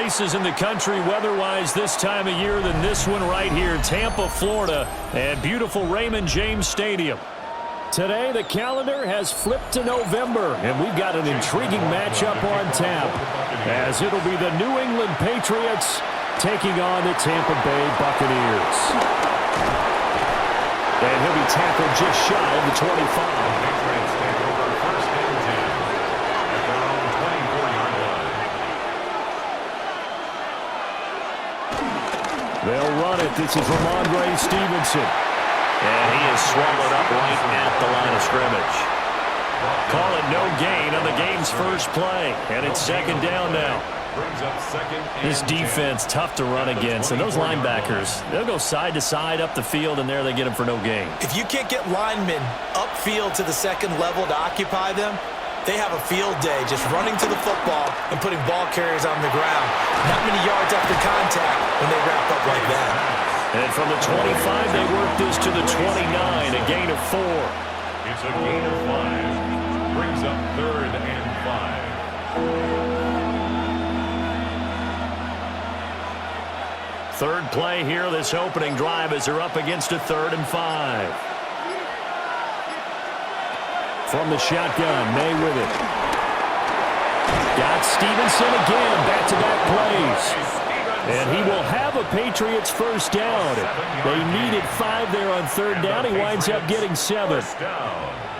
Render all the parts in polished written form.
places in the country weather-wise this time of year than this one right here, Tampa, Florida, and beautiful Raymond James Stadium. Today, the calendar has flipped to November, and we've got an intriguing matchup on tap, as it'll be the New England Patriots taking on the Tampa Bay Buccaneers. And he'll be tackled just shy of the 25. They'll run it. This is Ramondre Stevenson. And he is swallowed up right at the line of scrimmage. Call it no gain on the game's first play. And it's second down now. This defense, tough to run against. And those linebackers, they'll go side to side up the field, and there they get them for no gain. If you can't get linemen upfield to the second level to occupy them, they have a field day just running to the football and putting ball carriers on the ground. Not many yards after contact when they wrap up like that. And from the 25, they work this to the 29, a gain of 4. It's a gain of 5. Brings up 3rd and 5. Third play here, this opening drive, as they're up against a 3rd and 5. From the shotgun, May with it. Got Stevenson again, back-to-back plays. And he will have a Patriots first down. They needed 5 there on 3rd down. He winds up getting 7.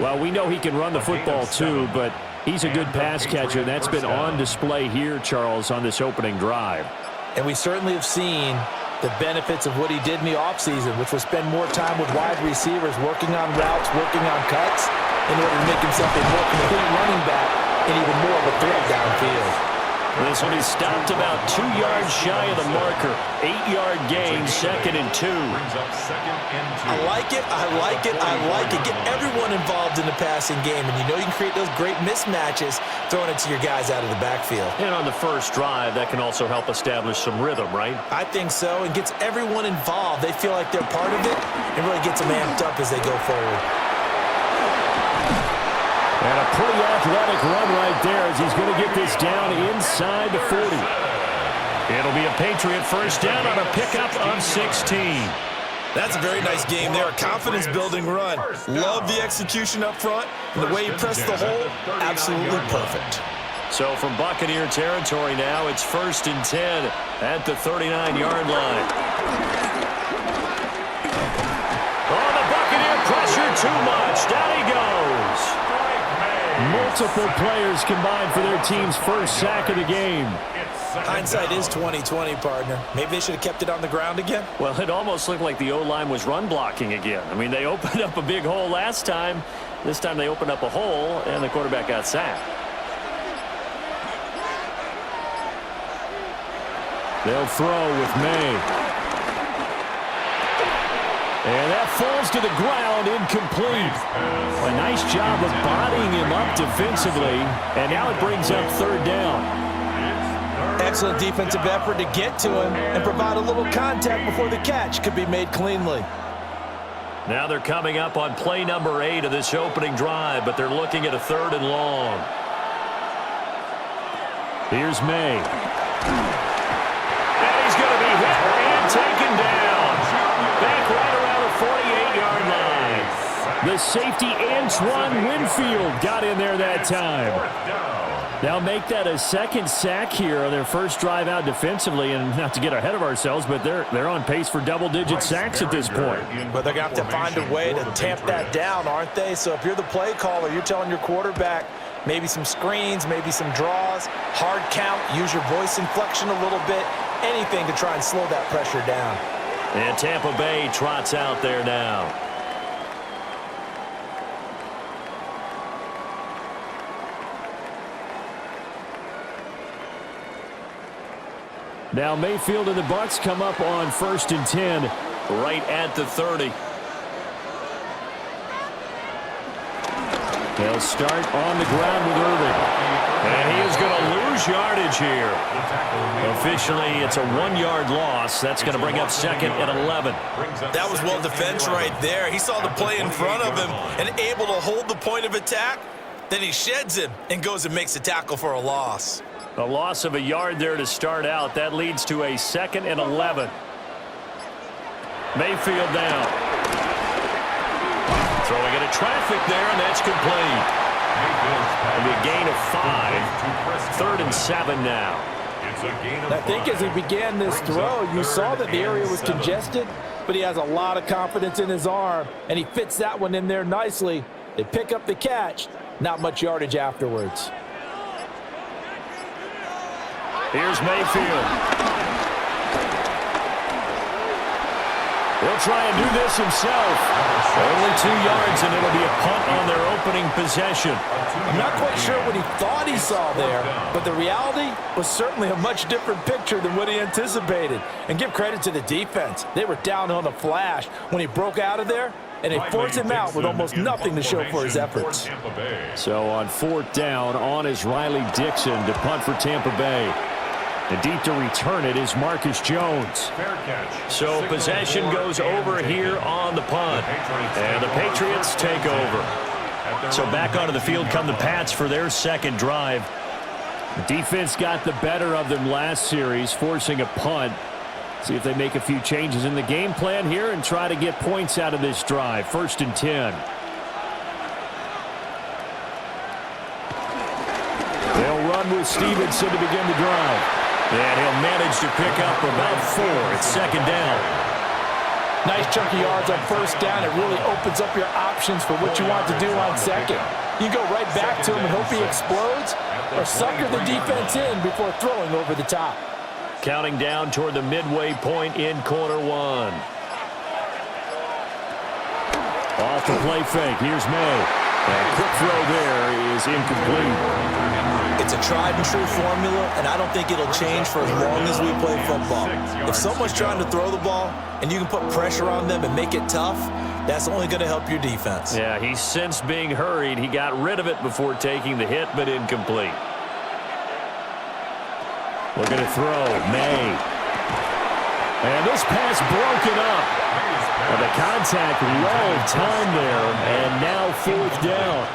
Well, we know he can run the football too, but he's a good pass catcher. That's been on display here, Charles, on this opening drive. And we certainly have seen the benefits of what he did in the offseason, which was spend more time with wide receivers, working on routes, working on cuts, in order to make himself a more complete running back and even more of a threat downfield. This one is stopped about 2 yards shy of the marker. 8-yard gain, 2nd and 2. I like it, I like it, I like it. Get everyone involved in the passing game, and you know you can create those great mismatches throwing it to your guys out of the backfield. And on the first drive, that can also help establish some rhythm, right? I think so, and gets everyone involved. They feel like they're part of it, and really gets them amped up as they go forward. And a pretty athletic run right there as he's going to get this down inside the 40. It'll be a Patriot first down on a pickup of 16. That's a very nice game there. A confidence-building run. Love the execution up front. And the way he pressed the hole, absolutely perfect. So from Buccaneer territory now, it's 1st and 10 at the 39-yard line. Oh, the Buccaneer pressure too much. Down he goes. Multiple players combined for their team's first sack of the game. Hindsight is 20/20, partner. Maybe they should have kept it on the ground again. Well, it almost looked like the O-line was run blocking again. I mean, they opened up a big hole last time. This time they opened up a hole, and the quarterback got sacked. They'll throw with May. And that falls to the ground, incomplete. A nice job of bodying him up defensively, and now it brings up 3rd down. Excellent defensive effort to get to him and provide a little contact before the catch could be made cleanly. Now they're coming up on play number 8 of this opening drive, but they're looking at a 3rd and long. Here's May. And he's going to be hit and taken down. Back right around the 48-yard line. The safety, Antoine Winfield, got in there that time. They'll make that a 2nd sack here on their first drive out defensively, and not to get ahead of ourselves, but they're on pace for double-digit sacks at this point. But they're going to have to find a way to tamp that down, aren't they? So if you're the play caller, you're telling your quarterback maybe some screens, maybe some draws, hard count, use your voice inflection a little bit, anything to try and slow that pressure down. And Tampa Bay trots out there now. Now Mayfield and the Bucs come up on 1st and 10 right at the 30. They'll start on the ground with Irving. And he is going to lose yardage here. Officially, it's a 1-yard loss. That's going to bring up 2nd and 11. That was well defense right there. He saw the play in front of him and able to hold the point of attack. Then he sheds him and goes and makes a tackle for a loss. A loss of a yard there to start out. That leads to a 2nd and 11. Mayfield down. Throwing into traffic there, and that's complete. It'll be a gain of 5. 3rd and 7 now. I think as he began this throw, you saw that the area was congested, but he has a lot of confidence in his arm, and he fits that one in there nicely. They pick up the catch, not much yardage afterwards. Here's Mayfield. He'll try and do this himself. Only 2 yards, and it'll be a punt on their opening possession. I'm not quite sure what he thought he saw there, but the reality was certainly a much different picture than what he anticipated. And give credit to the defense. They were down on the flash when he broke out of there, and they forced him out with almost nothing to show for his efforts. So on 4th down, on is Riley Dixon to punt for Tampa Bay. And deep to return it is Marcus Jones. So possession goes over here on the punt. And the Patriots take over. So back onto the field come the Pats for their 2nd drive. The defense got the better of them last series, forcing a punt. See if they make a few changes in the game plan here and try to get points out of this drive. 1st and 10. They'll run with Stevenson to begin the drive. And he'll manage to pick up about 4. It's 2nd down. Nice chunky yards on 1st down. It really opens up your options for what you want to do on 2nd. You go right back to him and hope he explodes, or sucker the defense in before throwing over the top. Counting down toward the midway point in quarter 1. Off the play fake. Here's May. And quick throw there is incomplete. It's a tried-and-true formula, and I don't think it'll change for as long as we play football. If someone's trying to throw the ball and you can put pressure on them and make it tough, that's only going to help your defense. Yeah, he sensed being hurried. He got rid of it before taking the hit, but incomplete. Looking to throw. May. And this pass broken up. And the contact well timed there, and now 4th down.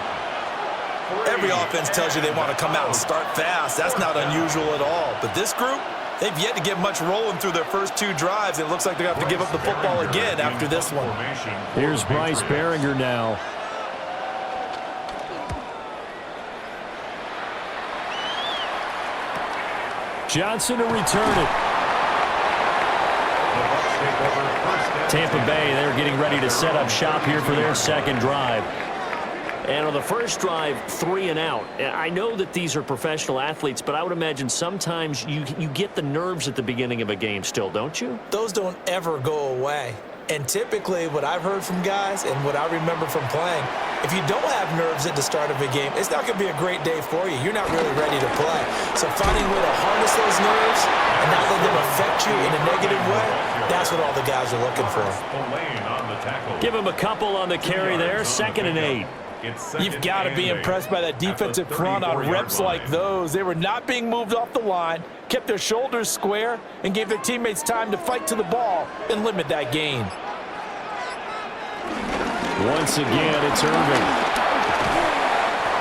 Every offense tells you they want to come out and start fast. That's not unusual at all. But this group, they've yet to get much rolling through their first 2 drives. It looks like they have to give up the football again after this one. Here's Bryce Behringer now. Johnson to return it. Tampa Bay, they're getting ready to set up shop here for their 2nd drive. And on the first drive, 3 and out. I know that these are professional athletes, but I would imagine sometimes you get the nerves at the beginning of a game still, don't you? Those don't ever go away. And typically what I've heard from guys and what I remember from playing, if you don't have nerves at the start of a game, it's not going to be a great day for you. You're not really ready to play. So finding a way to harness those nerves and not let them affect you in a negative way, that's what all the guys are looking for. Give him a couple on the carry there. 2nd and 8. You've got to be impressed by that defensive front on reps like those. They were not being moved off the line, kept their shoulders square, and gave their teammates time to fight to the ball and limit that gain. Once again, it's Irving.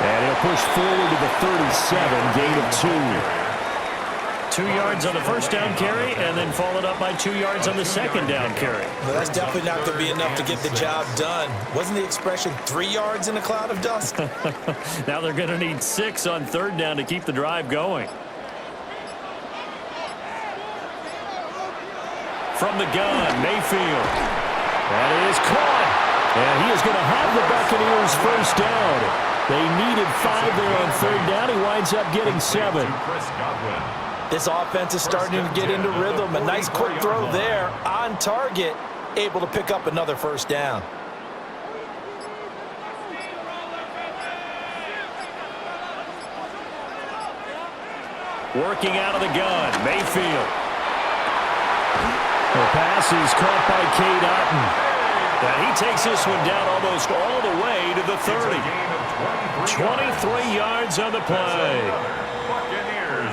And he'll push forward to the 37, gain of 2. 2 yards on the first down carry, and then followed up by 2 yards on the second down carry. Well, that's definitely not going to be enough to get the job done. Wasn't the expression 3 yards in a cloud of dust? Now they're going to need 6 on third down to keep the drive going. From the gun, Mayfield. That is caught. And he is going to have the Buccaneers first down. They needed 5 there on third down. He winds up getting 7. This offense is starting to get into rhythm. A nice quick throw there on target, able to pick up another first down. Working out of the gun, Mayfield. The pass is caught by Cade Otton. And he takes this one down almost all the way to the 30. 23 yards on the play.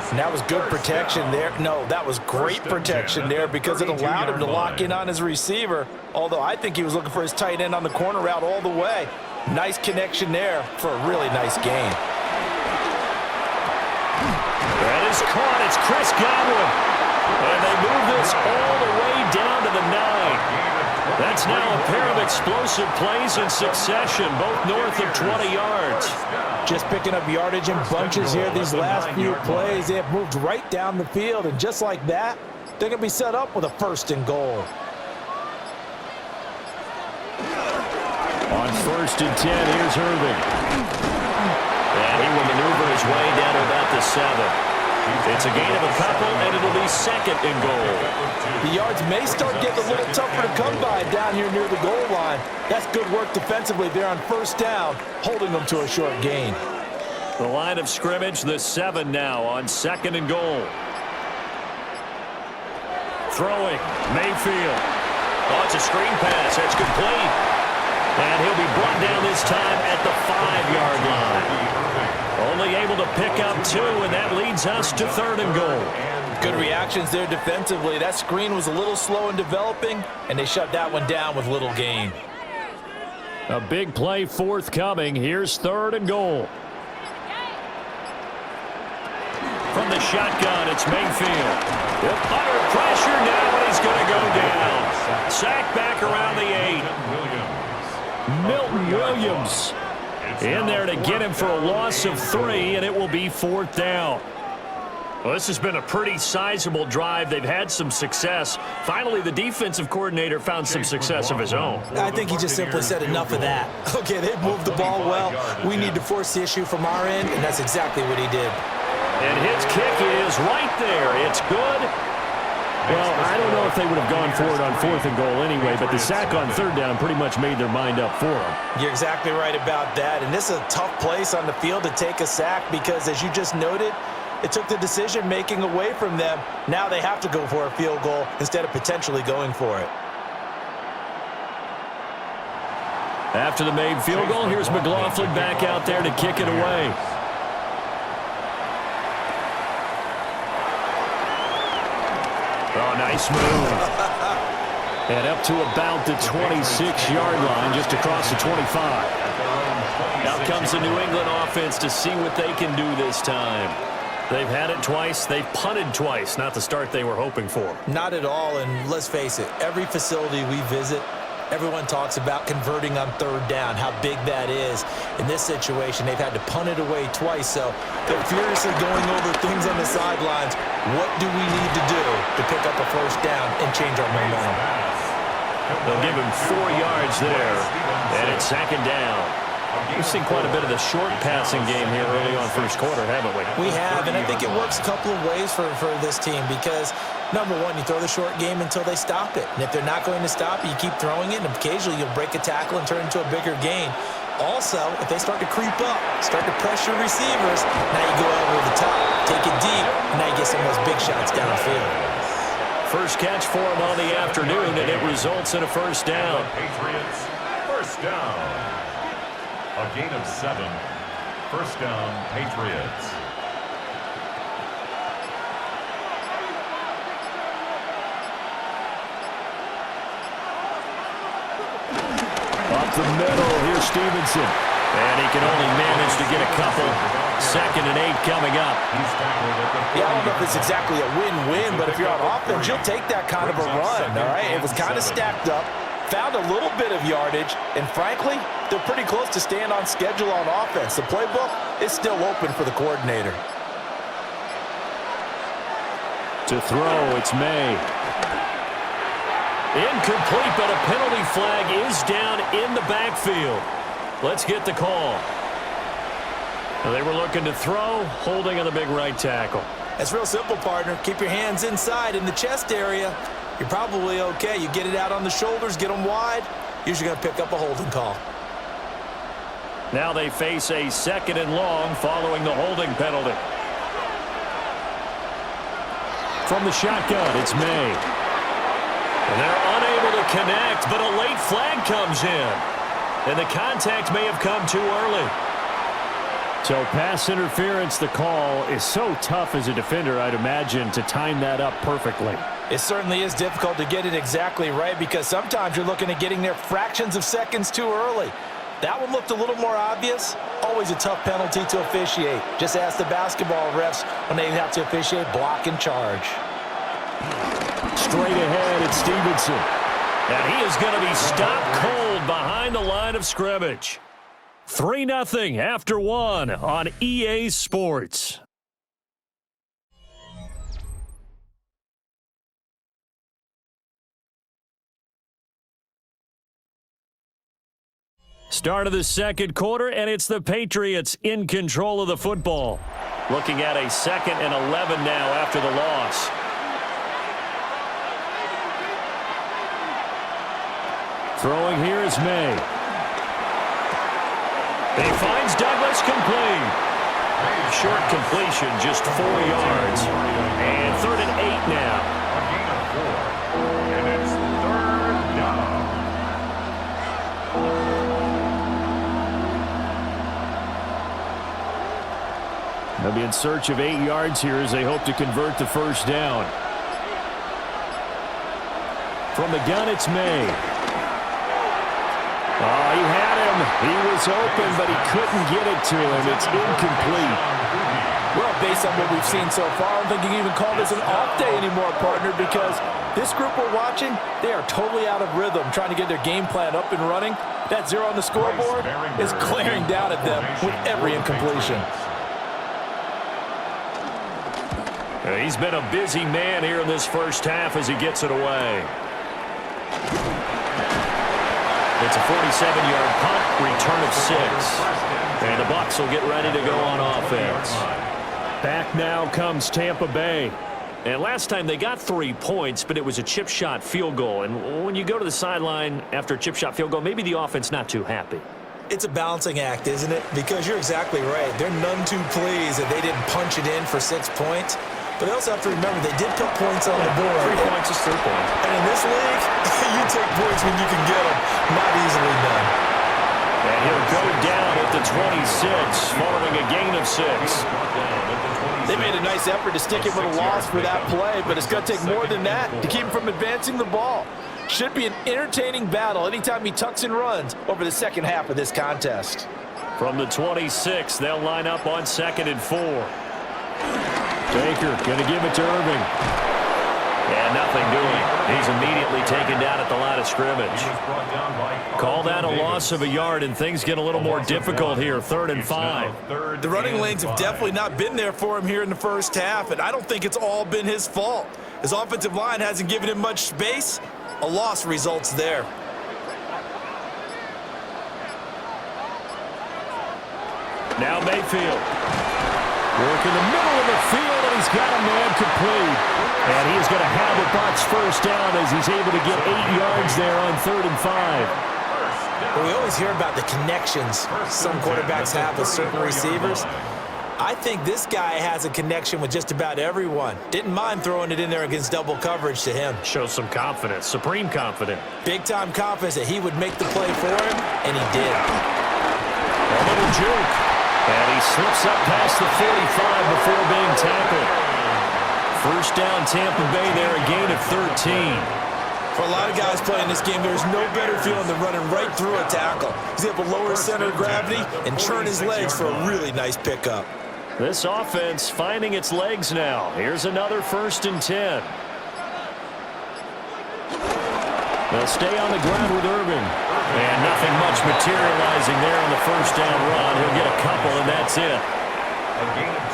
And that was good protection there. No, that was great protection there because it allowed him to lock in on his receiver, although I think he was looking for his tight end on the corner route all the way. Nice connection there for a really nice gain. That is is caught. It's Chris Godwin. And they move this all the way down to the 9. That's now a pair of explosive plays in succession, both north of 20 yards. Just picking up yardage in bunches here these last few plays. They have moved right down the field, and just like that, they're going to be set up with a 1st and goal. On 1st and 10, here's Irving. And he will maneuver his way down to about the 7. It's a gain of a couple, and it'll be 2nd and goal. The yards may start getting a little tougher to come by down here near the goal line. That's good work defensively there on 1st down, holding them to a short gain. The line of scrimmage, the 7 now on 2nd and goal. Throwing, Mayfield. Oh, it's a screen pass. That's complete. And he'll be brought down this time at the 5-yard line. Only able to pick up 2, and that leads us to 3rd and goal. Good reactions there defensively. That screen was a little slow in developing, and they shut that one down with little gain. A big play forthcoming. Here's 3rd and goal. From the shotgun, it's Mayfield. Under pressure now, and he's going to go down. Sacked back around the 8. Milton Williams in there to get him for a loss of 3, and it will be 4th down. Well, this has been a pretty sizable drive. They've had some success. Finally, the defensive coordinator found some success of his own. I think he just simply said enough of that. Okay, they've moved the ball well. We need to force the issue from our end, and that's exactly what he did. And his kick is right there. It's good. Well, I don't know if they would have gone for it on 4th and goal anyway, but the sack on 3rd down pretty much made their mind up for them. You're exactly right about that, and this is a tough place on the field to take a sack because, as you just noted, it took the decision-making away from them. Now they have to go for a field goal instead of potentially going for it. After the made field goal, here's McLaughlin back out there to kick it away. Oh, nice move. And up to about the 26-yard line, just across the 25. Now comes the New England offense to see what they can do this time. They've had it twice. They've punted twice. Not the start they were hoping for. Not at all, and let's face it, every facility we visit, everyone talks about converting on 3rd down, how big that is. In this situation, they've had to punt it away twice, so they're furiously going over things on the sidelines. What do we need to do to pick up a 1st down and change our momentum? They'll give him 4 yards there, and it's 2nd down. We've seen quite a bit of the short passing game here early on 1st quarter, haven't we? We have, and I think it works a couple of ways for this team because, number one, you throw the short game until they stop it. And if they're not going to stop it, you keep throwing it, and occasionally you'll break a tackle and turn it into a bigger gain. Also, if they start to creep up, start to pressure receivers, now you go over the top, take it deep, and now you get some of those big shots downfield. First catch for him on the afternoon, and it results in a 1st down. Patriots, 1st down. A gain of 7. 1st down, Patriots. Up the middle, here's Stevenson. And he can only manage to get a couple. 2nd and 8 coming up. Yeah, I don't know if it's exactly a win-win, but if you're on offense, you'll take that kind of a run, all right? It was kind of stacked up, found a little bit of yardage, and frankly, they're pretty close to staying on schedule on offense. The playbook is still open for the coordinator. To throw, it's May. Incomplete, but a penalty flag is down in the backfield. Let's get the call. They were looking to throw, holding on the big right tackle. It's real simple, partner. Keep your hands inside in the chest area. You're probably okay. You get it out on the shoulders, get them wide. Usually going to pick up a holding call. Now they face a 2nd and long following the holding penalty. From the shotgun, it's May. And they're unable to connect, but a late flag comes in. And the contact may have come too early. So pass interference, the call is so tough as a defender, I'd imagine, to time that up perfectly. It certainly is difficult to get it exactly right because sometimes you're looking at getting there fractions of seconds too early. That one looked a little more obvious. Always always a tough penalty to officiate. Just ask the basketball refs when they have to officiate block and charge. Straight ahead, it's Stevenson. And he is going to be stopped cold behind the line of scrimmage. 3-0 after one on EA Sports. Start of the second quarter, and it's the Patriots in control of the football. Looking at a 2nd and 11 now after the loss. Throwing here is May. He finds Douglas complete. Short completion, just 4 yards. And 3rd and 8 now. A gain of 4. And it's 3rd down. They'll be in search of 8 yards here as they hope to convert the first down. From the gun, it's May. Oh, he had him. He was open, but he couldn't get it to him. It's incomplete. Well, based on what we've seen so far, I don't think you can even call this an off day anymore, partner, because this group we're watching, they are totally out of rhythm, trying to get their game plan up and running. That 0 on the scoreboard is glaring down at them with every incompletion. He's been a busy man here in this first half as he gets it away. It's a 47-yard punt, return of 6. And the Bucs will get ready to go on offense. Back now comes Tampa Bay. And last time they got 3 points, but it was a chip shot field goal. And when you go to the sideline after a chip shot field goal, maybe the offense not too happy. It's a balancing act, isn't it? Because you're exactly right. They're none too pleased that they didn't punch it in for 6 points. But they also have to remember they did put points on the board. 3 points is 3 points. And in this league, you take points when you can get them. Not easily done. And he'll go down at the 26, following a gain of 6. They made a nice effort to stick him with a loss for that play, but it's going to take more than that to keep him from advancing the ball. Should be an entertaining battle anytime he tucks and runs over the second half of this contest. From the 26, they'll line up on 2nd and 4. Baker going to give it to Irving. And nothing doing. He's immediately taken down at the line of scrimmage. Call that a loss of a yard, and things get a little more difficult here. 3rd and 5. The running lanes have definitely not been there for him here in the first half, and I don't think it's all been his fault. His offensive line hasn't given him much space. A loss results there. Now Mayfield. Work in the middle of the field, and he's got a man complete. And he is going to have a Bucs first down as he's able to get 8 yards there on 3rd and 5. Well, we always hear about the connections some quarterbacks have with certain receivers. I think this guy has a connection with just about everyone. Didn't mind throwing it in there against double coverage to him. Shows some confidence, supreme confidence. Big-time confidence that he would make the play for him, and he did. A little juke. And he slips up past the 45 before being tackled. First down, Tampa Bay there, a gain of 13. For a lot of guys playing this game, there's no better feeling than running right through a tackle. He's able to lower his center of gravity and turn his legs for a really nice pickup. This offense finding its legs now. Here's another 1st and 10. They'll stay on the ground with Irving. And nothing much materializing there on the first down run. He'll get a couple, and that's it.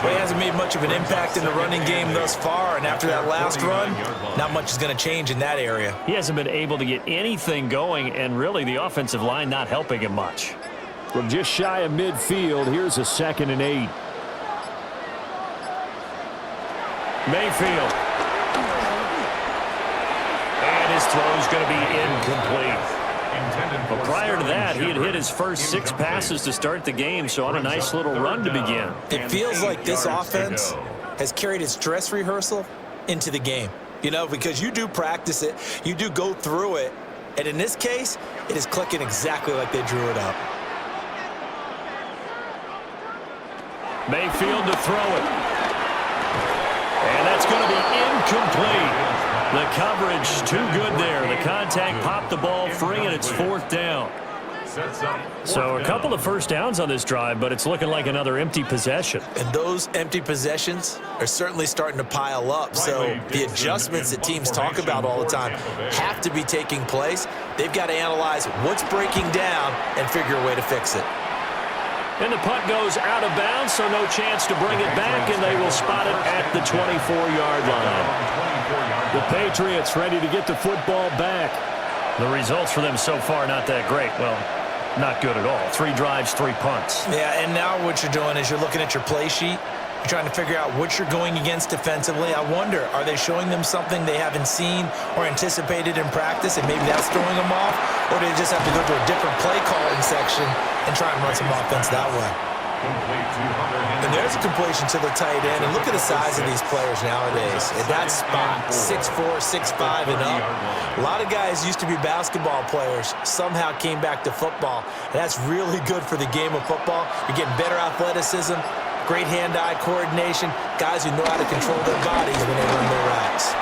Well, he hasn't made much of an impact in the running game thus far, and after that last run, not much is going to change in that area. He hasn't been able to get anything going, and really the offensive line not helping him much. From just shy of midfield, here's a 2nd and 8. Mayfield. And his throw's going to be incomplete. But prior to that, he had hit his first 6 passes to start the game, so on a nice little run to begin. It feels like this offense has carried its dress rehearsal into the game. You know, because you do practice it, you do go through it, and in this case, it is clicking exactly like they drew it up. Mayfield to throw it. And that's going to be incomplete. The coverage too good there. The contact popped the ball free, and it's 4th down. sets up. So a couple of first downs on this drive, but it's looking like another empty possession. And those empty possessions are certainly starting to pile up. So the adjustments that teams talk about all the time have to be taking place. They've got to analyze what's breaking down and figure a way to fix it. And the punt goes out of bounds, so no chance to bring it back, and they will spot it at the 24-yard line. The Patriots ready to get the football back. The results for them so far not that great. Well, not good at all. 3 drives, 3 punts. Yeah, and now what you're doing is you're looking at your play sheet. You're trying to figure out what you're going against defensively. I wonder, are they showing them something they haven't seen or anticipated in practice, and maybe that's throwing them off? Or do they just have to go to a different play calling section and try and run some offense that way? And there's a completion to the tight end. And look at the size of these players nowadays. At that spot, 6'4", 6'5", and up. A lot of guys used to be basketball players, somehow came back to football. And that's really good for the game of football. You're getting better athleticism, great hand-eye coordination, guys who know how to control their bodies when they run their routes.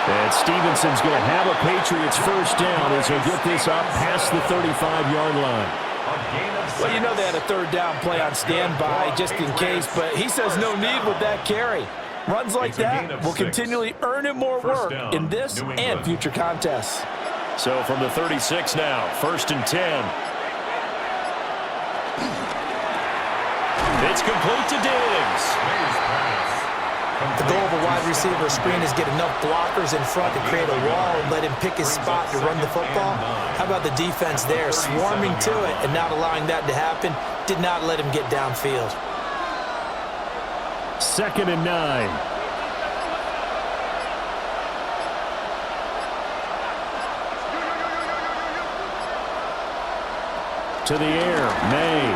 And Stevenson's going to have a Patriots first down as he'll get this up past the 35-yard line. Well, you know they had a third down play on standby just in case, but he says no need with that carry. Runs like that will continually earn him more work in this and future contests. So from the 36 now, 1st and 10. It's complete to Diggs. The goal of a wide receiver screen is get enough blockers in front to create a wall and let him pick his spot to run the football. How about the defense there, swarming to it and not allowing that to happen? Did not let him get downfield. 2nd and 9. To the air, May.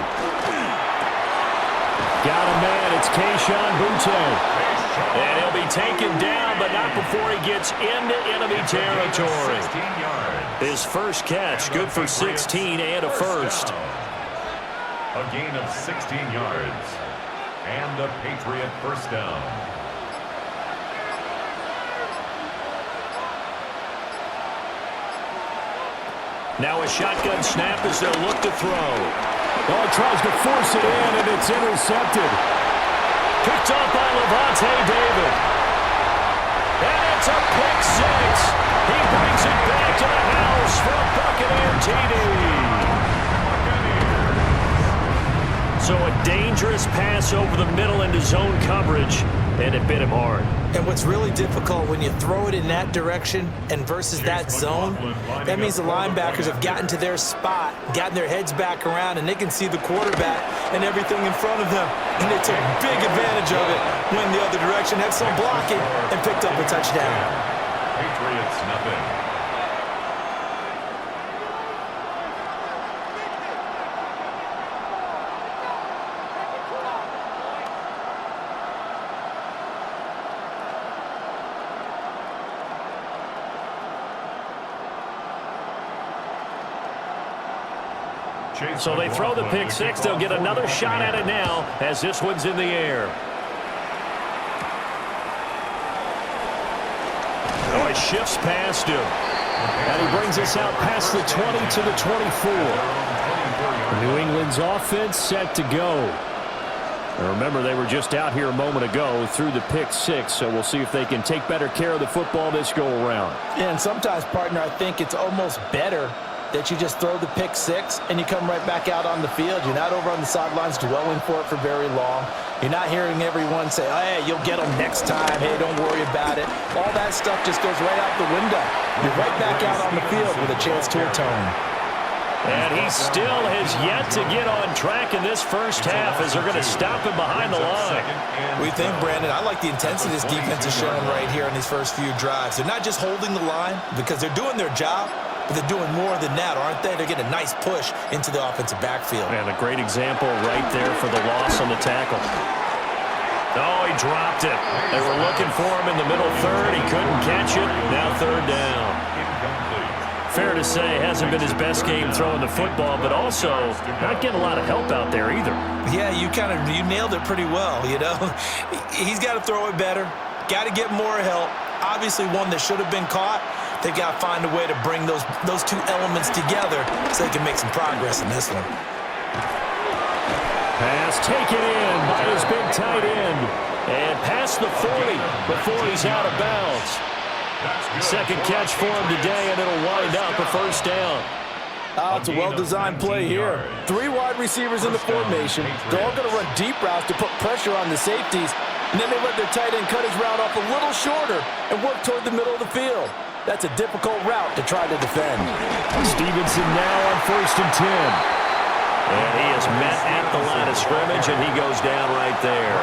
Got a man, it's Kayshon Boutte. And he'll be taken down, but not before he gets into enemy territory. His first catch, good for 16 and a first. A gain of 16 yards. And a Patriot first down. Now a shotgun snap as they'll look to throw. Oh, tries to force it in, and it's intercepted. Picked up by Levante David. And it's a pick 6. He brings it back to the house for a Buccaneer TD. So a dangerous pass over the middle into zone coverage, and it bit him hard. And what's really difficult when you throw it in that direction and versus that zone, that means the linebackers have gotten to their spot, gotten their heads back around, and they can see the quarterback and everything in front of them. And they took big advantage of it, went the other direction, had some blocking, and picked up a touchdown. Patriots nothing. So they throw the pick 6. They'll get another shot at it now as this one's in the air. Oh, it shifts past him. And he brings us out past the 20 to the 24. New England's offense set to go. And remember, they were just out here a moment ago through the pick 6, so we'll see if they can take better care of the football this go-around. Yeah, and sometimes, partner, I think it's almost better that you just throw the pick 6 and you come right back out on the field. You're not over on the sidelines dwelling for it for very long. You're not hearing everyone say, oh, hey, you'll get them next time. Hey, don't worry about it. All that stuff just goes right out the window. You're right back out on the field with a chance to atone. And he still has yet to get on track in this first half as they're going to stop him behind the line. What do you think, Brandon? I like the intensity this defense is showing right here in these first few drives. They're not just holding the line because they're doing their job, but they're doing more than that, aren't they? They're getting a nice push into the offensive backfield. And a great example right there for the loss on the tackle. Oh, he dropped it. They were looking for him in the middle third. He couldn't catch it. Now 3rd down. Fair to say, hasn't been his best game throwing the football, but also not getting a lot of help out there either. Yeah, you nailed it pretty well, you know. He's got to throw it better, got to get more help. Obviously one that should have been caught, They got to find a way to bring those two elements together so they can make some progress in this one. Pass taken in by his big tight end. And past the 40 before he's out of bounds. Second catch for him today, and it'll wind up a first down. Oh, it's a well-designed play here. 3 wide receivers in the formation. They're all going to run deep routes to put pressure on the safeties. And then they let their tight end cut his route off a little shorter and work toward the middle of the field. That's a difficult route to try to defend. Stevenson now on 1st and 10. And he is met at the line of scrimmage, and he goes down right there.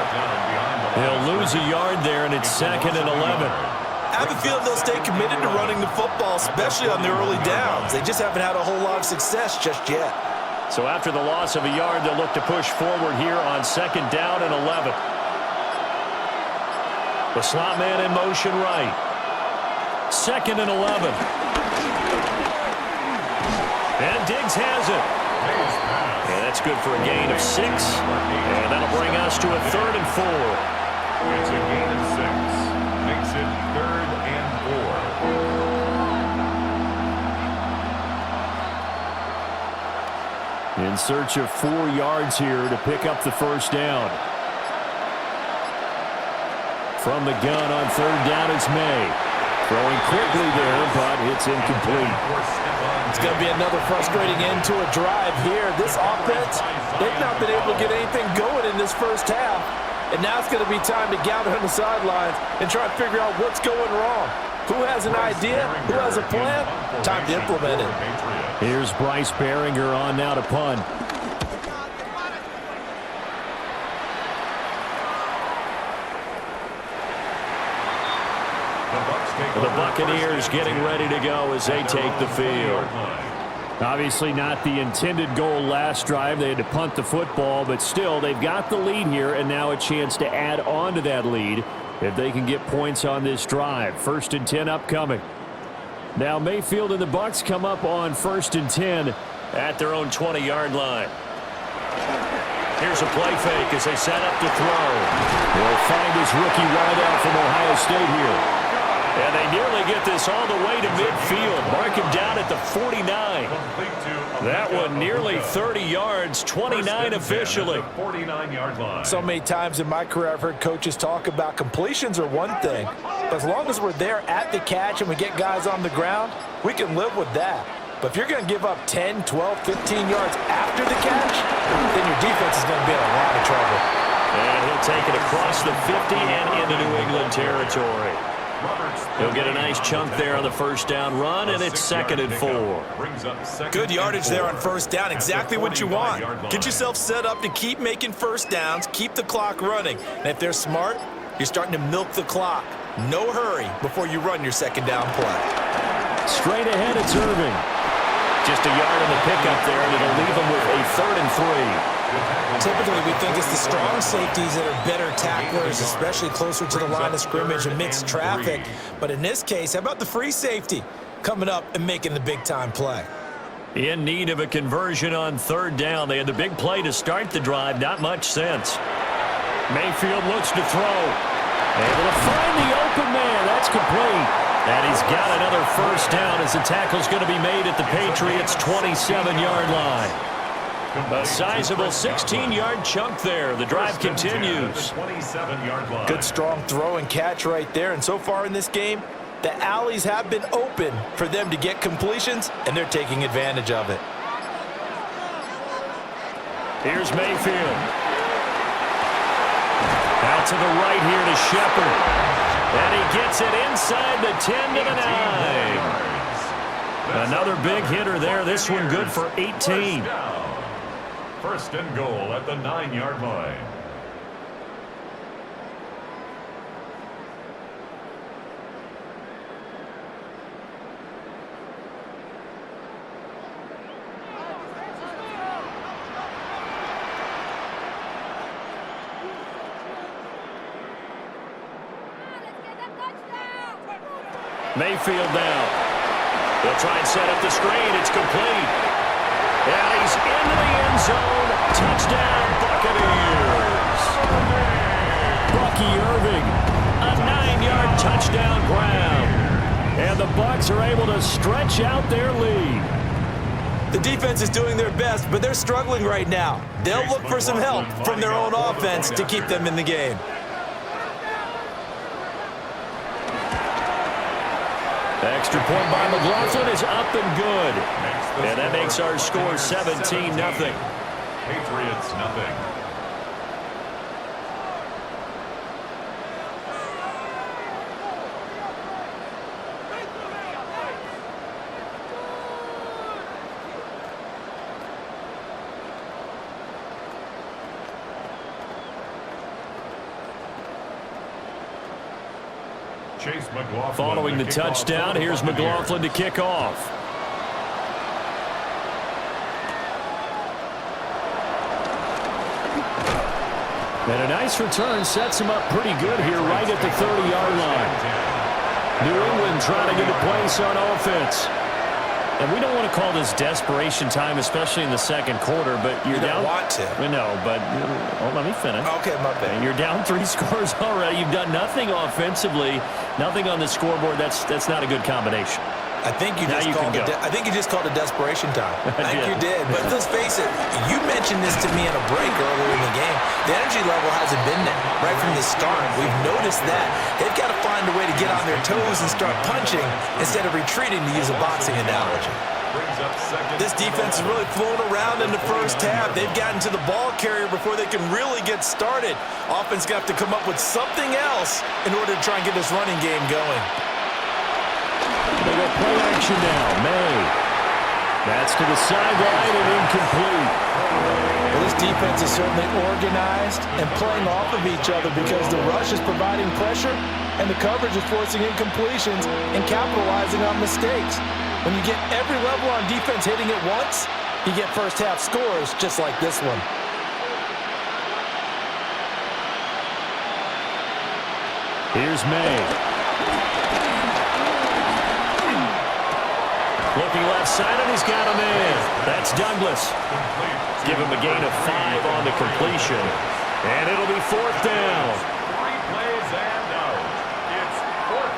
He'll lose a yard there, and it's 2nd and 11. I have a feeling they'll stay committed to running the football, especially on the early downs. They just haven't had a whole lot of success just yet. So after the loss of a yard, they'll look to push forward here on 2nd down and 11. The slot man in motion right. 2nd and 11. And Diggs has it. And that's good for a gain of 6. And that'll bring us to a 3rd and 4. It's a gain of 6. Makes it 3rd and 4. In search of 4 yards here to pick up the first down. From the gun on 3rd down is May. Throwing quickly there, but it's incomplete. It's going to be another frustrating end to a drive here. This offense, they've not been able to get anything going in this first half. And now it's going to be time to gather on the sidelines and try to figure out what's going wrong. Who has an idea? Who has a plan? Time to implement it. Here's Bryce Behringer on now to punt. The Buccaneers getting ready to go as they take the field. Obviously not the intended goal last drive. They had to punt the football, but still they've got the lead here, and now a chance to add on to that lead if they can get points on this drive. 1st and 10 upcoming. Now Mayfield and the Bucs come up on 1st and 10 at their own 20-yard line. Here's a play fake as they set up to throw. He'll find his rookie wideout from Ohio State here. And they nearly get this all the way to midfield. Mark him down at the 49. That one nearly 30 yards, 29 officially. 49-yard line. So many times in my career I've heard coaches talk about completions are one thing. But as long as we're there at the catch and we get guys on the ground, we can live with that. But if you're going to give up 10, 12, 15 yards after the catch, then your defense is going to be in a lot of trouble. And he'll take it across the 50 and into New England territory. He'll get a nice chunk there on the first down run, and it's 2nd and 4. Good yardage there on first down. Exactly what you want. Get yourself set up to keep making first downs, keep the clock running. And if they're smart, you're starting to milk the clock. No hurry before you run your second down play. Straight ahead, it's Irving. Just a yard on the pickup there, and it'll leave them with a 3rd and 3. Typically, we think it's the strong safeties that are better tacklers, especially closer to the line of scrimmage amidst traffic. But in this case, how about the free safety coming up and making the big-time play? In need of a conversion on 3rd down. They had the big play to start the drive. Not much sense. Mayfield looks to throw. Able to find the open man. That's complete. And he's got another first down as the tackle's going to be made at the Patriots' 27-yard line. A sizable 16-yard chunk there. The drive continues. Good strong throw and catch right there. And so far in this game, the alleys have been open for them to get completions, and they're taking advantage of it. Here's Mayfield. Out to the right here to Shepard. And he gets it inside the 10 to the 9. Another big hitter there. This one good for 18. 1st and goal at the 9-yard line. Mayfield now. They'll try and set up the screen. It's complete. And he's into the end zone. Touchdown, Buccaneers. Bucky Irving. A 9-yard touchdown grab. And And the Bucs are able to stretch out their lead. The defense is doing their best, but they're struggling right now. They'll look for some help from their own offense to keep them in the game. Extra point by McLaughlin is up and good. And that makes our score 17-0. Patriots, nothing. Following the touchdown, here's McLaughlin to kick off. And a nice return sets him up pretty good here right at the 30-yard line. New England trying to get a place on offense. And we don't want to call this desperation time, especially in the second quarter, but you're down. You don't want to. No, but let me finish. Okay, my bad. You're down 3 scores already. You've done nothing offensively, nothing on the scoreboard. That's not a good combination. I think you just called it desperation time. I think you did. But let's face it, you mentioned this to me in a break earlier in the game. The energy level hasn't been there right from the start. We've noticed that. They've got to find a way to get on their toes and start punching instead of retreating, to use a boxing analogy. This defense is really flown around in the first half. They've gotten to the ball carrier before they can really get started. Offense got to come up with something else in order to try and get this running game going. They go play action now. May. That's to the sideline and incomplete. Well, this defense is certainly organized and playing off of each other because the rush is providing pressure and the coverage is forcing incompletions and capitalizing on mistakes. When you get every level on defense hitting it once, you get first half scores just like this one. Here's May. Looking left side, and he's got him in. That's Douglas. Give him a gain of 5 on the completion. And it'll be 4th down. 3 plays and out. It's 4th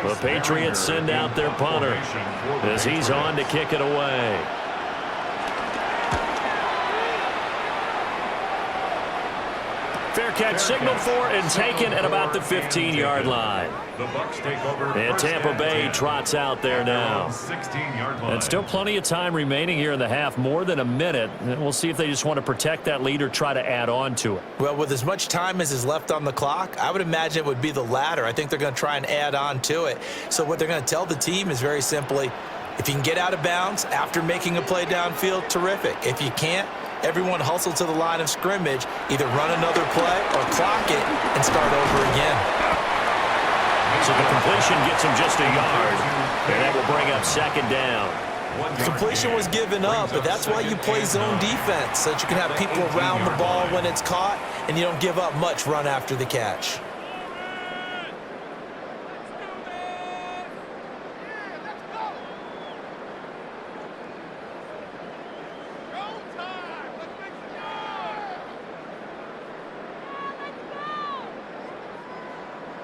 down. The Patriots send out their punter as he's on to kick it away. Fair catch signaled for and taken at about the 15-yard line. And Tampa Bay trots out there now. And still plenty of time remaining here in the half, more than a minute. And we'll see if they just want to protect that lead or try to add on to it. Well, with as much time as is left on the clock, I would imagine it would be the latter. I think they're going to try and add on to it. So what they're going to tell the team is very simply, if you can get out of bounds after making a play downfield, terrific. If you can't, everyone hustle to the line of scrimmage, either run another play or clock it and start over again. So the completion gets him just a yard, and that will bring up 2nd down. The completion was given up, but that's why you play zone defense, so that you can have people around the ball when it's caught, and you don't give up much run after the catch.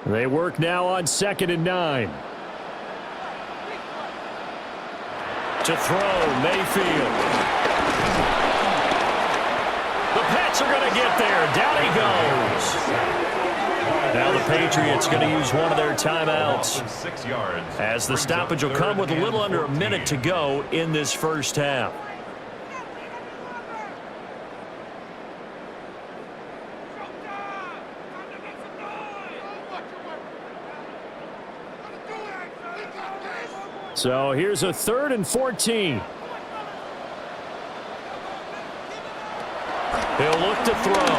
They work now on 2nd and 9. To throw, Mayfield. The Pats are going to get there. Down he goes. Now the Patriots going to use one of their timeouts, as the stoppage will come with a little under a minute to go in this first half. So here's a 3rd and 14. He'll look to throw.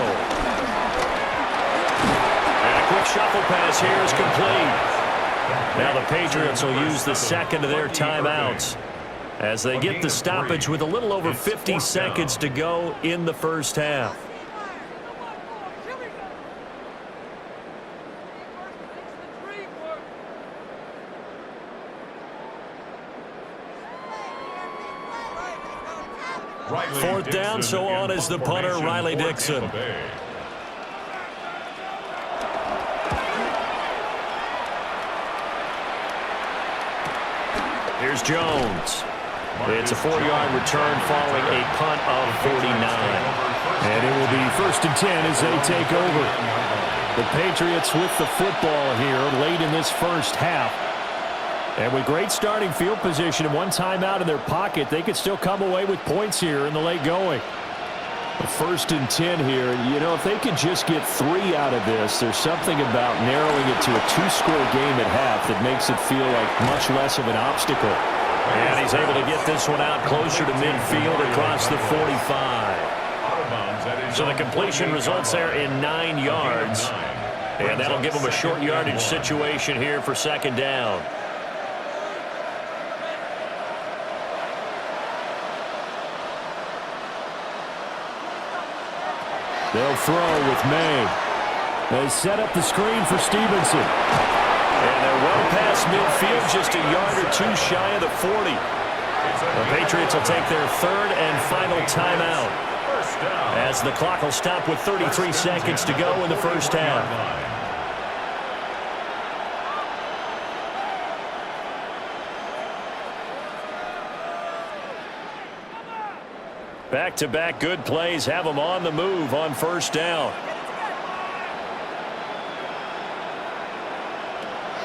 And a quick shuffle pass here is complete. Now the Patriots will use the 2nd of their timeouts as they get the stoppage with a little over 50 seconds to go in the first half. Fourth down, so on is the punter, Riley Dixon. Here's Jones. It's a 4-yard return following a punt of 49. And it will be 1st and 10 as they take over. The Patriots with the football here late in this first half. And with great starting field position and one timeout in their pocket, they could still come away with points here in the late going. The 1st and 10 here, you know, if they could just get 3 out of this, there's something about narrowing it to a 2-score game at half that makes it feel like much less of an obstacle. And he's able to get this one out closer to midfield across the 45. So the completion results there in 9 yards. And that'll give them a short yardage situation here for 2nd down. They'll throw with May. They set up the screen for Stevenson. And they're well past midfield, just a yard or 2 shy of the 40. The Patriots will take their 3rd and final timeout, as the clock will stop with 33 seconds to go in the first half. Back-to-back good plays have them on the move on 1st down.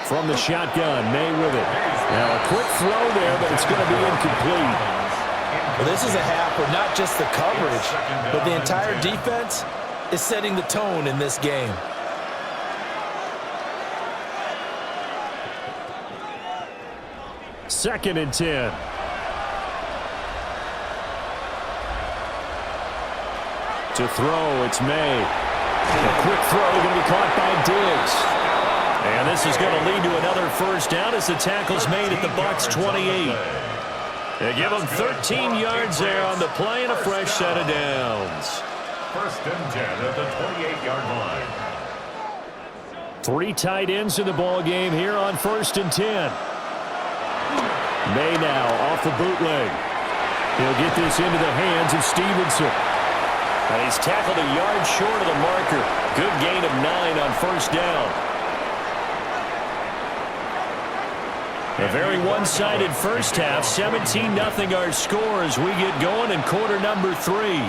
From the shotgun, May with it. Now a quick throw there, but it's going to be incomplete. Well, this is a half where not just the coverage, but the entire defense is setting the tone in this game. Second and 10. To throw, it's May. A quick throw going to be caught by Diggs. And this is going to lead to another 1st down as the tackle's made at the Bucs 28. They give them 13 yards there on the play and a fresh set of downs. 1st and 10 at the 28-yard line. 3 tight ends in the ball game here on 1st and 10. May now off the bootleg. He'll get this into the hands of Stevenson. And he's tackled a yard short of the marker. Good gain of 9 on 1st down. A very one-sided first half. 17-0 our score as we get going in quarter number 3.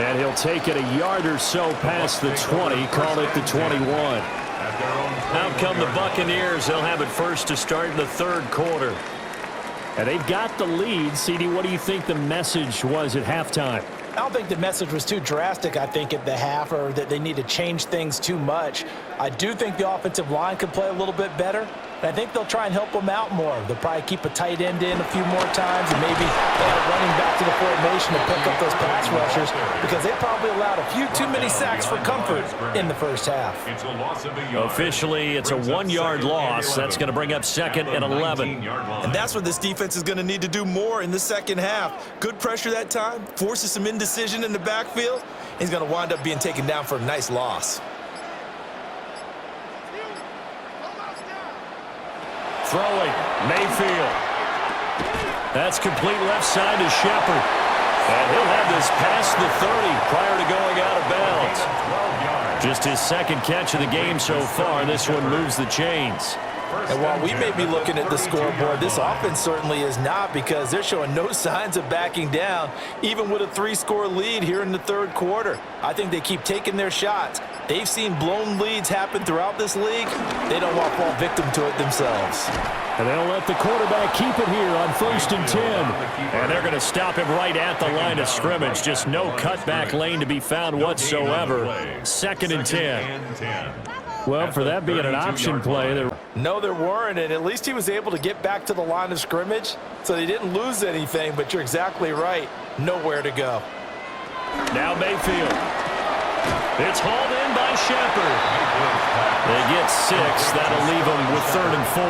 And he'll take it a yard or so past the 20, call it the 21. Out come the Buccaneers. They'll have it first to start in the 3rd quarter. And they've got the lead. CD, what do you think the message was at halftime? I don't think the message was too drastic, I think, at the half, or that they need to change things too much. I do think the offensive line could play a little bit better, and I think they'll try and help them out more. They'll probably keep a tight end in a few more times and maybe add a running back to the formation to pick up those pass rushers, because they probably allowed a few too many sacks for comfort in the first half. Officially, it's a 1-yard loss. That's going to bring up 2nd and 11. And that's what this defense is going to need to do more in the second half. Good pressure that time, forces some indecision in the backfield. He's going to wind up being taken down for a nice loss. Throwing, Mayfield. That's complete left side to Shepard. And he'll have this past the 30 prior to going out of bounds. Just his 2nd catch of the game so far. This one moves the chains. And while we may be looking at the scoreboard, this offense certainly is not, because they're showing no signs of backing down, even with a 3-score lead here in the 3rd quarter. I think they keep taking their shots. They've seen blown leads happen throughout this league. They don't want to fall victim to it themselves. And they'll let the quarterback keep it here on 1st and 10. And they're going to stop him right at the line of scrimmage. Just no cutback lane to be found whatsoever. 2nd and 10. Well, for that being an option play, no, there weren't, and at least he was able to get back to the line of scrimmage, so they didn't lose anything, but you're exactly right. Nowhere to go. Now Mayfield. It's hauled in by Shepard. They get 6. That'll leave them with 3rd and 4.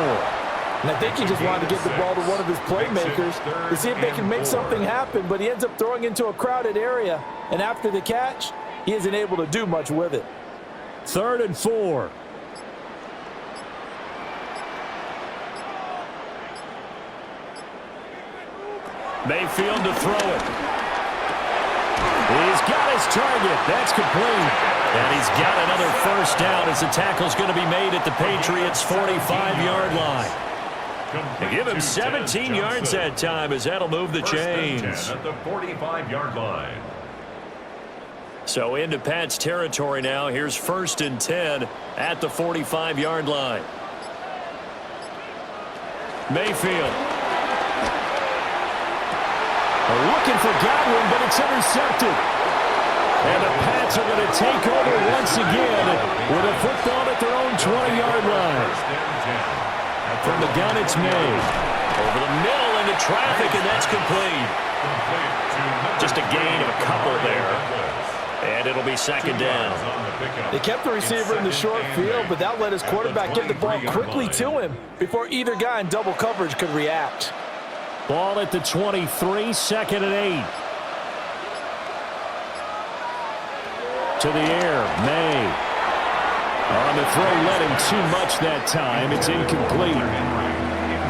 And I think he just wanted to get the ball to one of his playmakers to see if they can make something happen, but he ends up throwing into a crowded area, and after the catch, he isn't able to do much with it. 3rd and 4. Mayfield to throw it. He's got his target. That's complete. And he's got another first down as the tackle's going to be made at the Patriots' 45-yard line. They give him 17 yards that time as that'll move the chains. At the 45-yard line. So into Pat's territory now. Here's 1st and 10 at the 45-yard line. Mayfield. Looking for Godwin, but it's intercepted. And the Pats are going to take over once again with a football at their own 20-yard line. From the gun, it's May. Over the middle into traffic, and that's complete. Just a gain of a couple there. And it'll be 2nd down. They kept the receiver in the short field, but that let his quarterback get the ball quickly to him before either guy in double coverage could react. Ball at the 23, 2nd and 8. To the air, May. On the throw, led him too much that time. It's incomplete.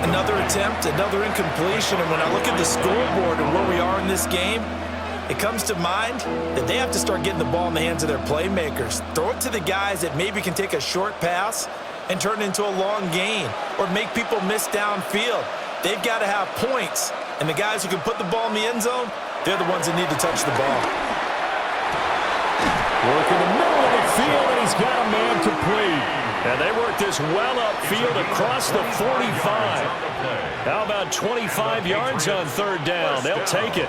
Another attempt, another incompletion, and when I look at the scoreboard and where we are in this game, it comes to mind that they have to start getting the ball in the hands of their playmakers. Throw it to the guys that maybe can take a short pass and turn it into a long gain or make people miss downfield. They've got to have points, and the guys who can put the ball in the end zone, they're the ones that need to touch the ball. Work in the middle of the field, and he's got a man complete. And they work this well upfield across the 45. How about 25 yards on 3rd down? They'll take it.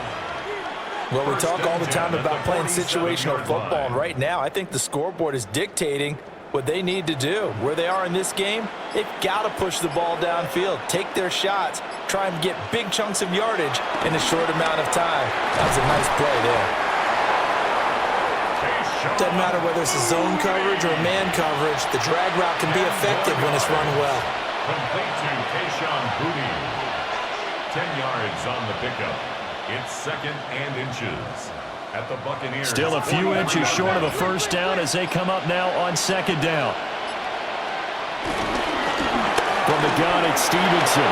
Well, we talk all the time about playing situational football, and right now I think the scoreboard is dictating what they need to do. Where they are in this game, they've got to push the ball downfield, take their shots, try and get big chunks of yardage in a short amount of time. That's a nice play there. Doesn't matter whether it's a zone coverage or a man coverage, the drag route can be effective when it's run well. Complete to Kayshon Boutte. 10 yards on the pickup. It's 2nd and inches at the Buccaneers. Still a few inches short of a first down as they come up now on 2nd down. From the gun, it's Stevenson.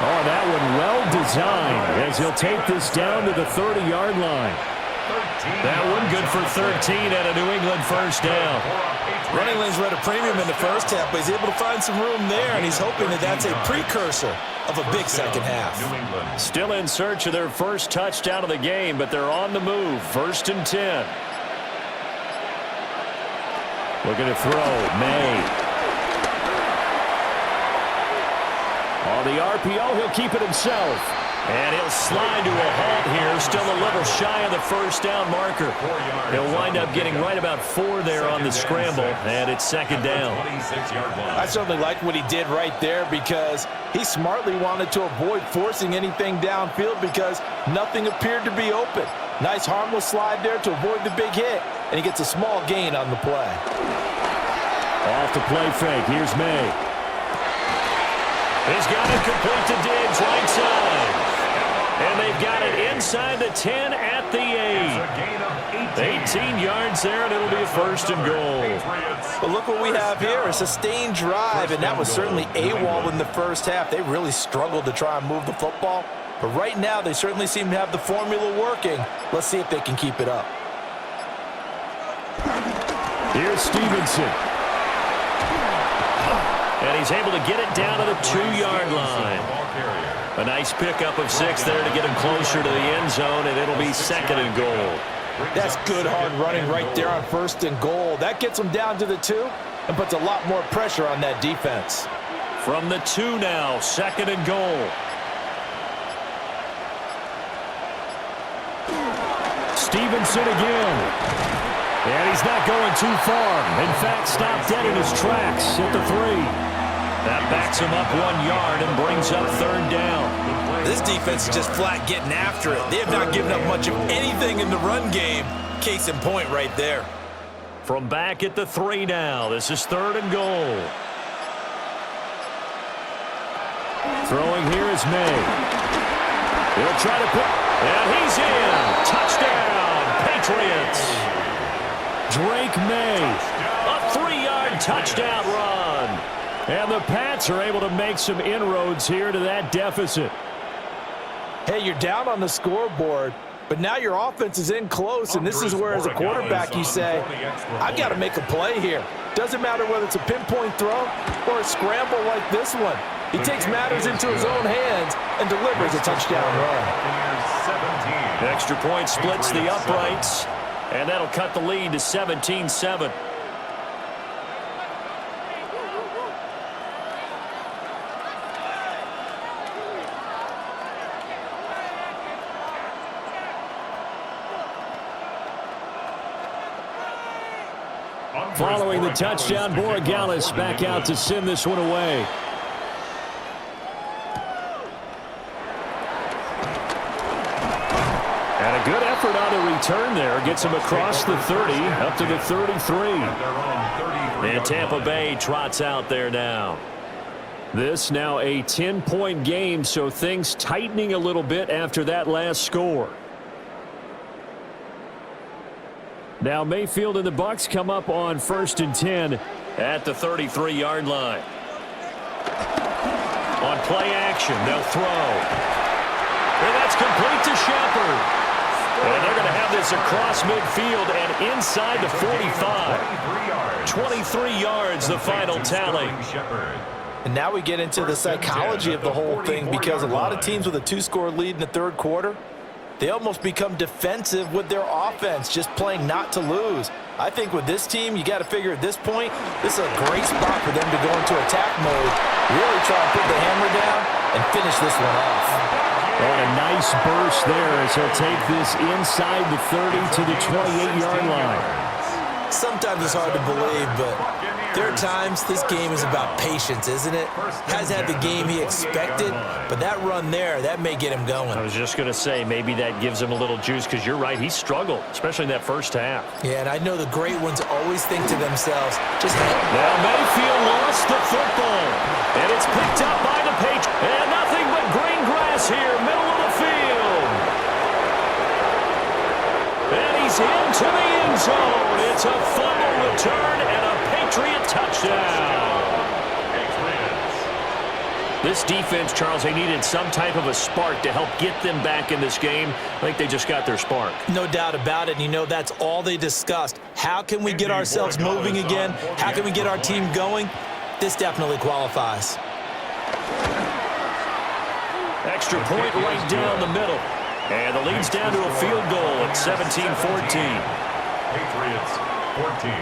Oh, that one well designed as he'll take this down to the 30-yard line. That one good for 13 at a New England first down. Running lanes were at a premium in the first half, but he's able to find some room there, and he's hoping that that's a precursor of a big second half. Still in search of their first touchdown of the game, but they're on the move. 1st and 10. Looking to throw, May. On the RPO, he'll keep it himself. And he'll slide to a halt here, still a little shy of the first down marker. He'll wind up getting right about 4 there on the scramble, and it's 2nd down. I certainly like what he did right there because he smartly wanted to avoid forcing anything downfield because nothing appeared to be open. Nice harmless slide there to avoid the big hit, and he gets a small gain on the play. Off the play fake, here's May. He's got it complete to Diggs, right side. And they've got it inside the 10 at the 8. 18 yards there, and it'll be a 1st and goal. But look what we have here, a sustained drive, and that was certainly AWOL in the first half. They really struggled to try and move the football. But right now, they certainly seem to have the formula working. Let's see if they can keep it up. Here's Stevenson. And he's able to get it down to the 2-yard line. A nice pickup of 6 there to get him closer to the end zone, and it'll be 2nd and goal. That's good hard running right there on 1st and goal. That gets them down to the 2 and puts a lot more pressure on that defense. From the 2 now, 2nd and goal. Stevenson again. And he's not going too far. In fact, stopped dead in his tracks at the 3. That backs him up 1 yard and brings up 3rd down. This defense is just flat getting after it. They have not given up much of anything in the run game. Case in point right there. From back at the 3 now, this is 3rd and goal. Throwing here is May. He'll try to put... And he's in. Touchdown, Patriots. Drake May. A 3-yard touchdown run. And the Pats are able to make some inroads here to that deficit. Hey, you're down on the scoreboard, But now your offense is in close, and this is where, as a quarterback, you say, I've got to make a play here. Doesn't matter whether it's a pinpoint throw or a scramble like this one. He takes matters into his own hands and delivers a touchdown run. Extra point splits the uprights, and that'll cut the lead to 17-7. Following the touchdown, Borregales back out to send this one away. And a good effort on the return there. Gets him across the 30, up to the 33. And Tampa Bay trots out there now. This now a 10-point game, so things tightening a little bit after that last score. Now Mayfield and the Bucs come up on 1st and 10 at the 33-yard line. On play action, they'll throw. And that's complete to Shepard. And they're going to have this across midfield and inside the 45. 23 yards, the final tally. And now we get into the psychology of the whole thing, because a lot of teams with a 2-score lead in the third quarter, they almost become defensive with their offense, just playing not to lose. I think with this team, you got to figure at this point, this is a great spot for them to go into attack mode, really try to put the hammer down and finish this one off. And a nice burst there as he'll take this inside the 30 to the 28-yard line. Sometimes it's hard to believe, but there are times this game is about patience, isn't it? Hasn't had the game he expected, but that run there, that may get him going. I was just going to say, maybe that gives him a little juice, because you're right, he struggled, especially in that first half. Yeah, and I know the great ones always think to themselves, just now Mayfield lost the football, and it's picked up by the Patriots. And nothing but green grass here, middle of the field. And he's into the end zone. It's a fumble return and a Patriot touchdown. This defense, Charles, they needed some type of a spark to help get them back in this game. I think they just got their spark. No doubt about it. And you know, that's all they discussed. How can we get ourselves moving again? How can we get our team going? This definitely qualifies. Extra point right down the middle. And the lead's down to a field goal at 17-14. Patriots 14.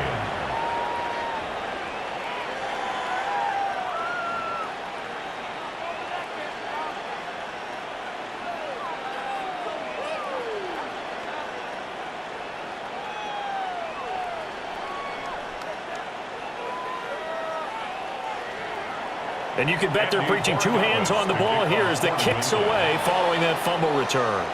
And you can bet they're preaching two hands on the ball here as the kick's away following that fumble return.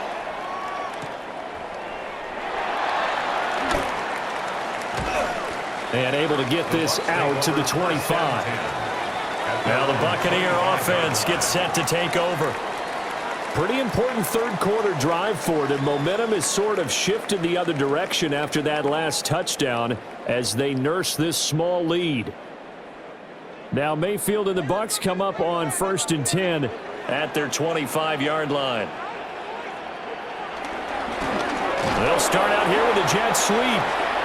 And able to get this out to the 25. Now the Buccaneer offense gets set to take over. Pretty important third quarter drive for them. Momentum has sort of shifted the other direction after that last touchdown as they nurse this small lead. Now Mayfield and the Bucs come up on 1st and 10 at their 25-yard line. They'll start out here with a jet sweep.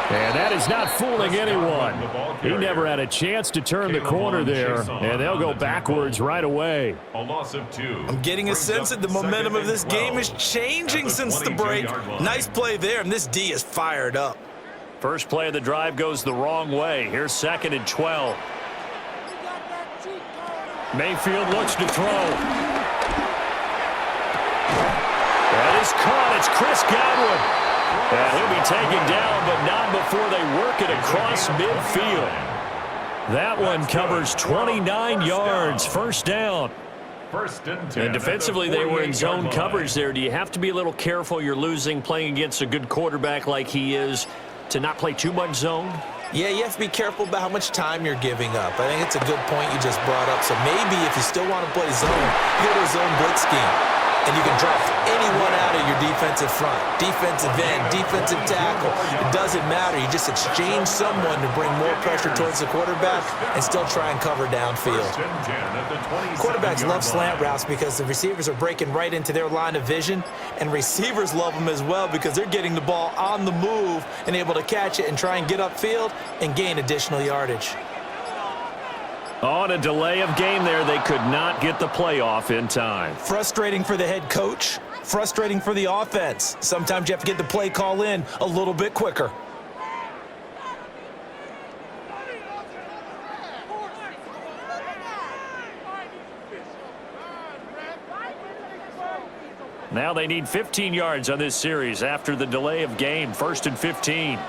And that is not fooling anyone. He never had a chance to turn the corner there, and they'll go backwards right away. A loss of 2. I'm getting a sense that the momentum of this game is changing since the break. Nice play there, and this D is fired up. First play of the drive goes the wrong way. Here's 2nd and 12. Mayfield looks to throw. That is caught. It's Chris Godwin. And he'll be taken down, but not before they work it across midfield. That one covers 29 yards. First down. First and 10. And defensively, they were in zone coverage there. Do you have to be a little careful? You're losing, playing against a good quarterback like he is, to not play too much zone? Yeah, you have to be careful about how much time you're giving up. I think it's a good point you just brought up. So maybe if you still want to play zone, you go to a zone blitz scheme. and you can draft anyone out of your defensive front, defensive end, defensive tackle. It doesn't matter. You just exchange someone to bring more pressure towards the quarterback and still try and cover downfield. Quarterbacks love slant routes because the receivers are breaking right into their line of vision, and receivers love them as well because they're getting the ball on the move and able to catch it and try and get upfield and gain additional yardage. On a delay of game there, they could not get the play off in time. Frustrating for the head coach, frustrating for the offense. Sometimes you have to get the play call in a little bit quicker. Now they need 15 yards on this series after the delay of game. 1st and 15.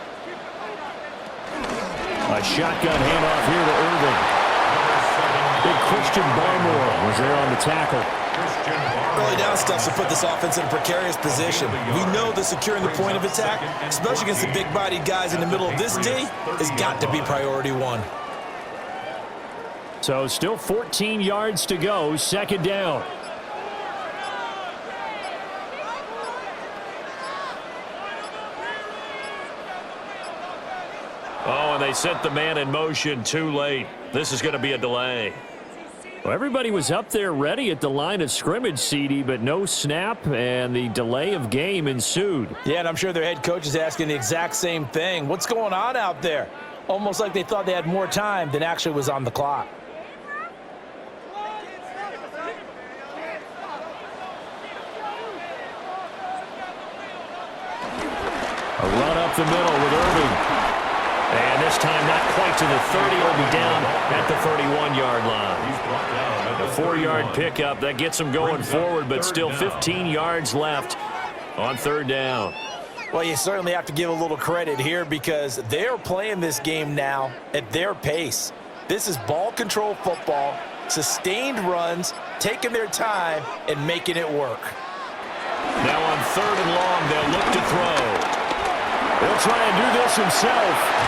A shotgun handoff here to Irving. Big Christian Barmore was there on the tackle. Early down stuff to put this offense in a precarious position. We know that securing the point of attack, especially against the big-bodied guys in the middle of this D, has got to be priority one. So still 14 yards to go, 2nd down. Oh, and they sent the man in motion too late. This is going to be a delay. Well, everybody was up there ready at the line of scrimmage, CD, but no snap, and the delay of game ensued. Yeah, and I'm sure their head coach is asking the exact same thing. What's going on out there? Almost like they thought they had more time than actually was on the clock. A run up the middle with Irving. And this time not quite to the 30. Will be down at the 31-yard line. A 4-yard pickup. That gets them going forward, but still 15 yards left on 3rd down. Well, you certainly have to give a little credit here because they're playing this game now at their pace. This is ball control football, sustained runs, taking their time, and making it work. Now on 3rd and long, they'll look to throw. He'll try and do this himself.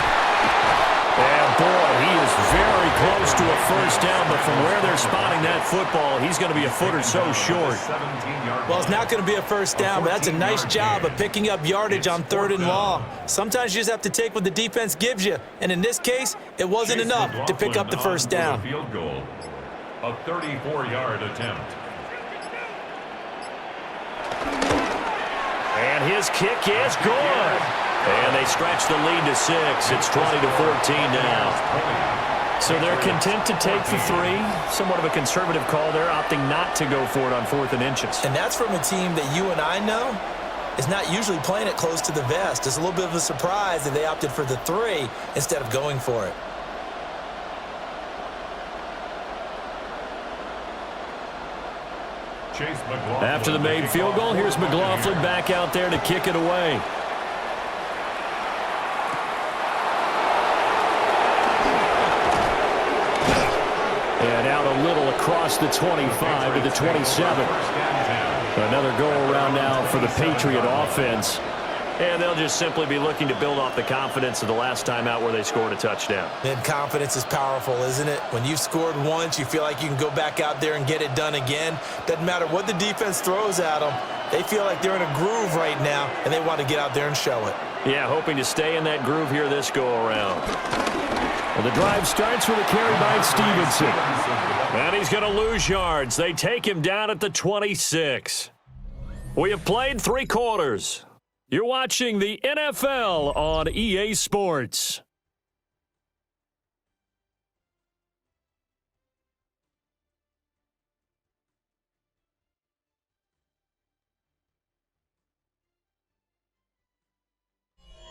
And, boy, he is very close to a 1st down, but from where they're spotting that football, he's going to be a foot or so short. Well, it's not going to be a 1st down, but that's a nice job of picking up yardage on 3rd and long. Sometimes you just have to take what the defense gives you, and in this case, it wasn't enough to pick up the 1st down. Field goal, a 34-yard attempt. And his kick is good. And they stretch the lead to 6. It's 20-14 now. So they're content to take the 3. Somewhat of a conservative call there, opting not to go for it on 4th and inches. And that's from a team that you and I know is not usually playing it close to the vest. It's a little bit of a surprise that they opted for the 3 instead of going for it. After the made field goal, here's McLaughlin back out there to kick it away. And out a little across the 25 to the 27. Another go around now for the Patriot offense. And they'll just simply be looking to build off the confidence of the last time out where they scored a touchdown. And confidence is powerful, isn't it? When you've scored once, you feel like you can go back out there and get it done again. Doesn't matter what the defense throws at them. They feel like they're in a groove right now, and they want to get out there and show it. Yeah, hoping to stay in that groove here this go-around. Well, the drive starts with a carry by Stevenson. And he's going to lose yards. They take him down at the 26. We have played 3 quarters. You're watching the NFL on EA Sports.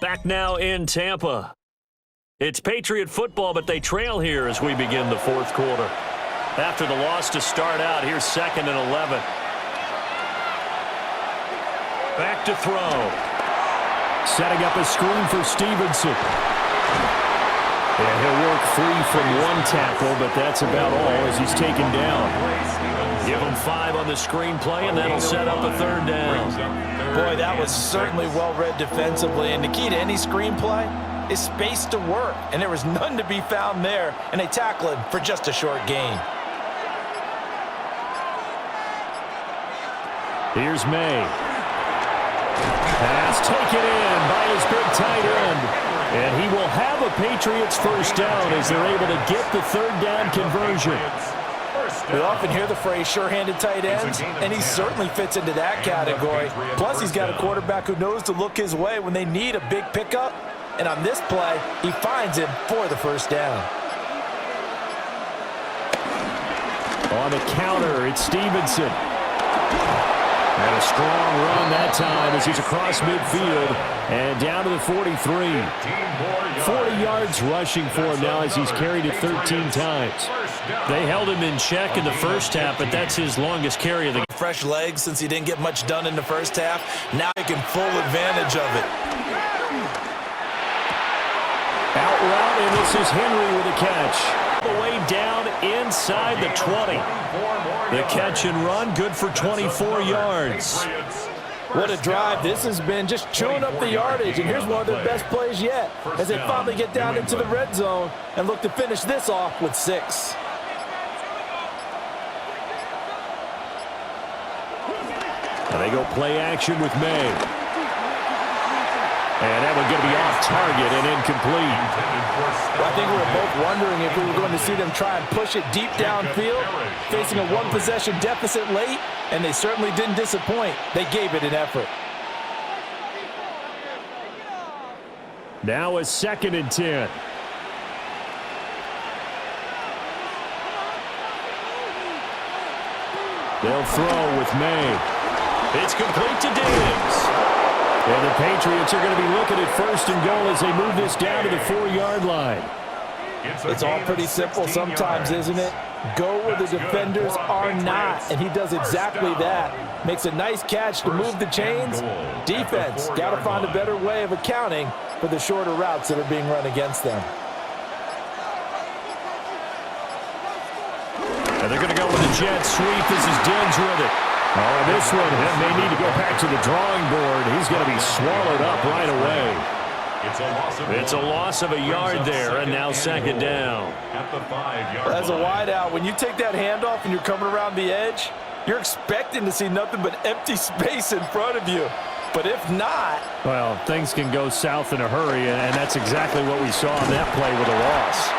Back now in Tampa. It's Patriot football, but they trail here as we begin the 4th quarter. After the loss to start out, here's 2nd and 11. Back to throw. Setting up a screen for Stevenson. And he'll work free from one tackle, but that's about all as he's taken down. Give him 5 on the screenplay, and that'll set up a 3rd down. Boy, that was certainly well-read defensively. And the key to any screenplay is space to work. And there was none to be found there. And they tackle him for just a short gain. Here's May. Pass taken in by his big tight end. And he will have a Patriots first down as they're able to get the third down conversion. We often hear the phrase sure-handed tight ends, and he certainly fits into that category. Plus, he's got a quarterback who knows to look his way when they need a big pickup. And on this play, he finds him for the first down. On the counter, it's Stevenson. And a strong run that time as he's across midfield and down to the 43. 40 yards rushing for him now as he's carried it 13 times. They held him in check in the first half, but that's his longest carry of the game. Fresh legs since he didn't get much done in the first half. Now he can full advantage of it. Out route, and this is Henry with a catch. The way down inside the 20. The catch and run, good for 24 yards. What a drive this has been, just chewing up the yardage. And here's one of their best plays yet as they finally get down into the red zone and look to finish this off with 6. And they go play action with May. And that one going to be off target and incomplete. Well, I think we were both wondering if we were going to see them try and push it deep downfield, facing a one-possession deficit late, and they certainly didn't disappoint. They gave it an effort. Now a 2nd and 10. They'll throw with May. It's complete to Diggs. And the Patriots are going to be looking at 1st and goal as they move this down to the 4-yard line. It's all pretty simple sometimes, isn't it? Go where the defenders are not, and he does exactly that. Makes a nice catch to move the chains. Defense, got to find a better way of accounting for the shorter routes that are being run against them. And they're going to go with a jet sweep. This is Diggs with it. Oh, this one may need to go back to the drawing board. He's going to be swallowed up right away. It's a loss of a yard there, and now 2nd down. As a wideout, when you take that handoff and you're coming around the edge, you're expecting to see nothing but empty space in front of you. But if not... Well, things can go south in a hurry, and that's exactly what we saw on that play with a loss.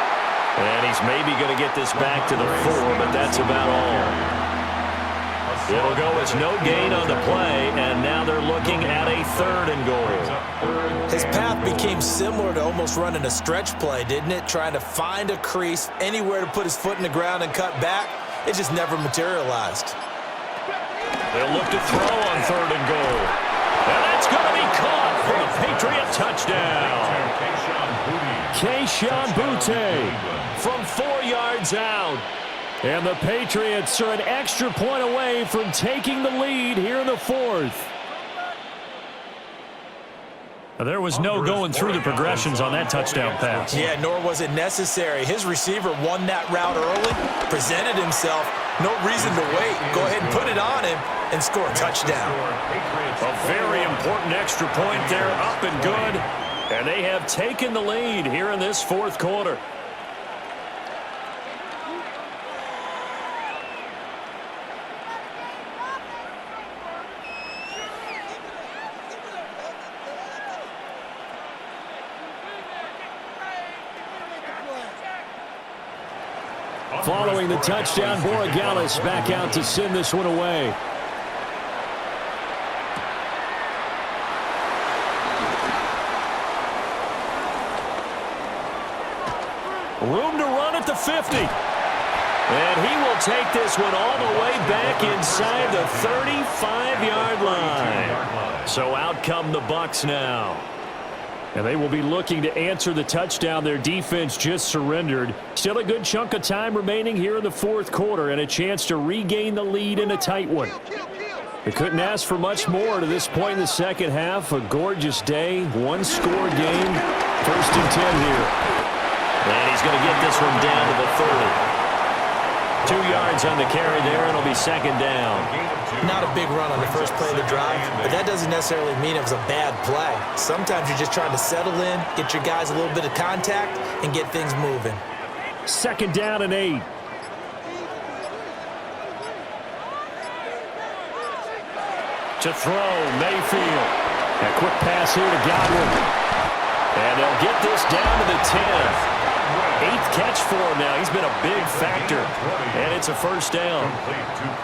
And he's maybe going to get this back to the 4, but that's about all. It'll go as no gain on the play, and now they're looking at a 3rd and goal. His path became similar to almost running a stretch play, didn't it? Trying to find a crease, anywhere to put his foot in the ground and cut back. It just never materialized. They'll look to throw on 3rd and goal. And that's going to be caught for a Patriot touchdown. Kayshon Boutte from 4 yards out. And the Patriots are an extra point away from taking the lead here in the 4th. There was no going through the progressions on that touchdown pass. Yeah, nor was it necessary. His receiver won that route early, presented himself. No reason to wait. Go ahead and put it on him and score a touchdown. A very important extra point there, up and good. And they have taken the lead here in this 4th quarter. Following the touchdown, Borregales back out to send this one away. Room to run at the 50. And he will take this one all the way back inside the 35-yard line. So out come the Bucs now. And they will be looking to answer the touchdown their defense just surrendered. Still a good chunk of time remaining here in the 4th quarter and a chance to regain the lead in a tight one. They couldn't ask for much more to this point in the 2nd half. A gorgeous day, 1-score game. 1st and 10 here. And he's going to get this one down to the 30. 2 yards on the carry there, and it'll be 2nd down. Not a big run on the first play of the drive, but that doesn't necessarily mean it was a bad play. Sometimes you're just trying to settle in, get your guys a little bit of contact, and get things moving. 2nd down and 8. To throw, Mayfield. A quick pass here to Godwin. And they'll get this down to the 10. 8th catch for him now. He's been a big factor. And it's a first down.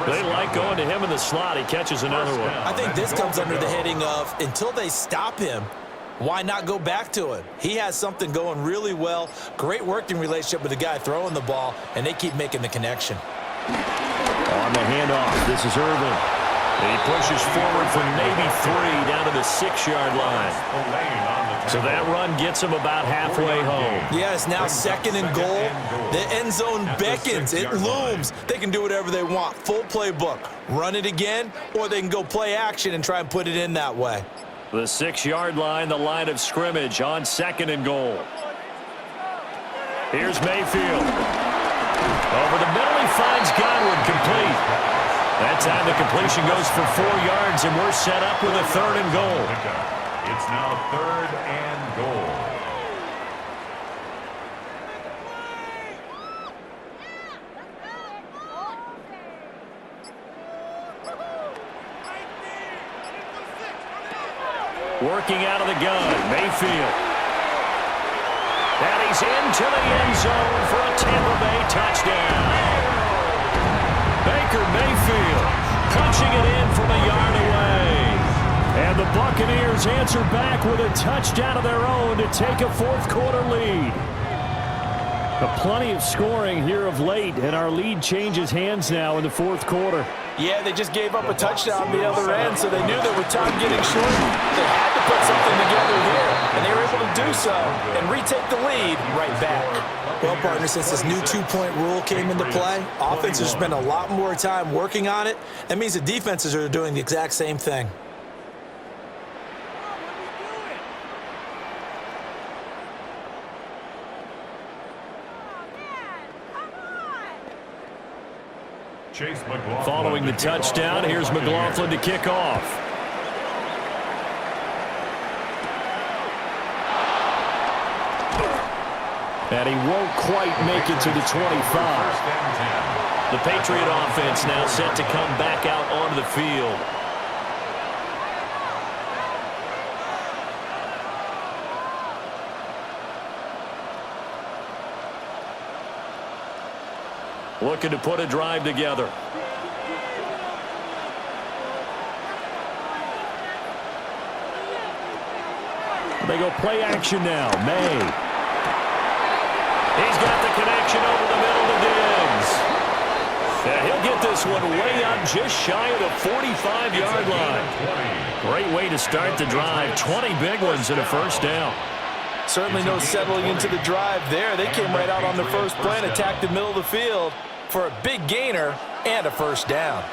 They like going to him in the slot. He catches another one. I think this comes under the heading of, until they stop him, why not go back to him? He has something going really well. Great working relationship with the guy throwing the ball, and they keep making the connection. On the handoff, this is Irvin. And he pushes forward for maybe 3 down to the 6-yard line. So that run gets him about halfway home. Yeah, it's now 2nd and goal. The end zone beckons. It looms. They can do whatever they want. Full playbook. Run it again, or they can go play action and try and put it in that way. The 6-yard line, the line of scrimmage on 2nd and goal. Here's Mayfield. Over the middle, he finds Godwin, complete. That time the completion goes for 4 yards, and we're set up with a 3rd and goal. It's now 3rd and goal. Working out of the gun, Mayfield. And he's into the end zone for a Tampa Bay touchdown. Baker Mayfield punching it in from a yard away. And the Buccaneers answer back with a touchdown of their own to take a 4th quarter lead. Plenty of scoring here of late, and our lead changes hands now in the 4th quarter. Yeah, they just gave up a touchdown on the other end, so they knew that with time getting short, they had to put something together here, and they were able to do so and retake the lead right back. Well, partner, since this new 2-point rule came into play, offenses spend a lot more time working on it. That means the defenses are doing the exact same thing. Following the touchdown, here's McLaughlin to kick off. And he won't quite make it to the 25. The Patriot offense now set to come back out onto the field. Looking to put a drive together. They go play action now. May. He's got the connection over the middle to Diggs. And he'll get this one way up just shy of the 45-yard line. Great way to start the drive. 20 big ones and a first down. Certainly no settling into the drive there. They came right out on the first play and attacked the middle of the field for a big gainer and a first down.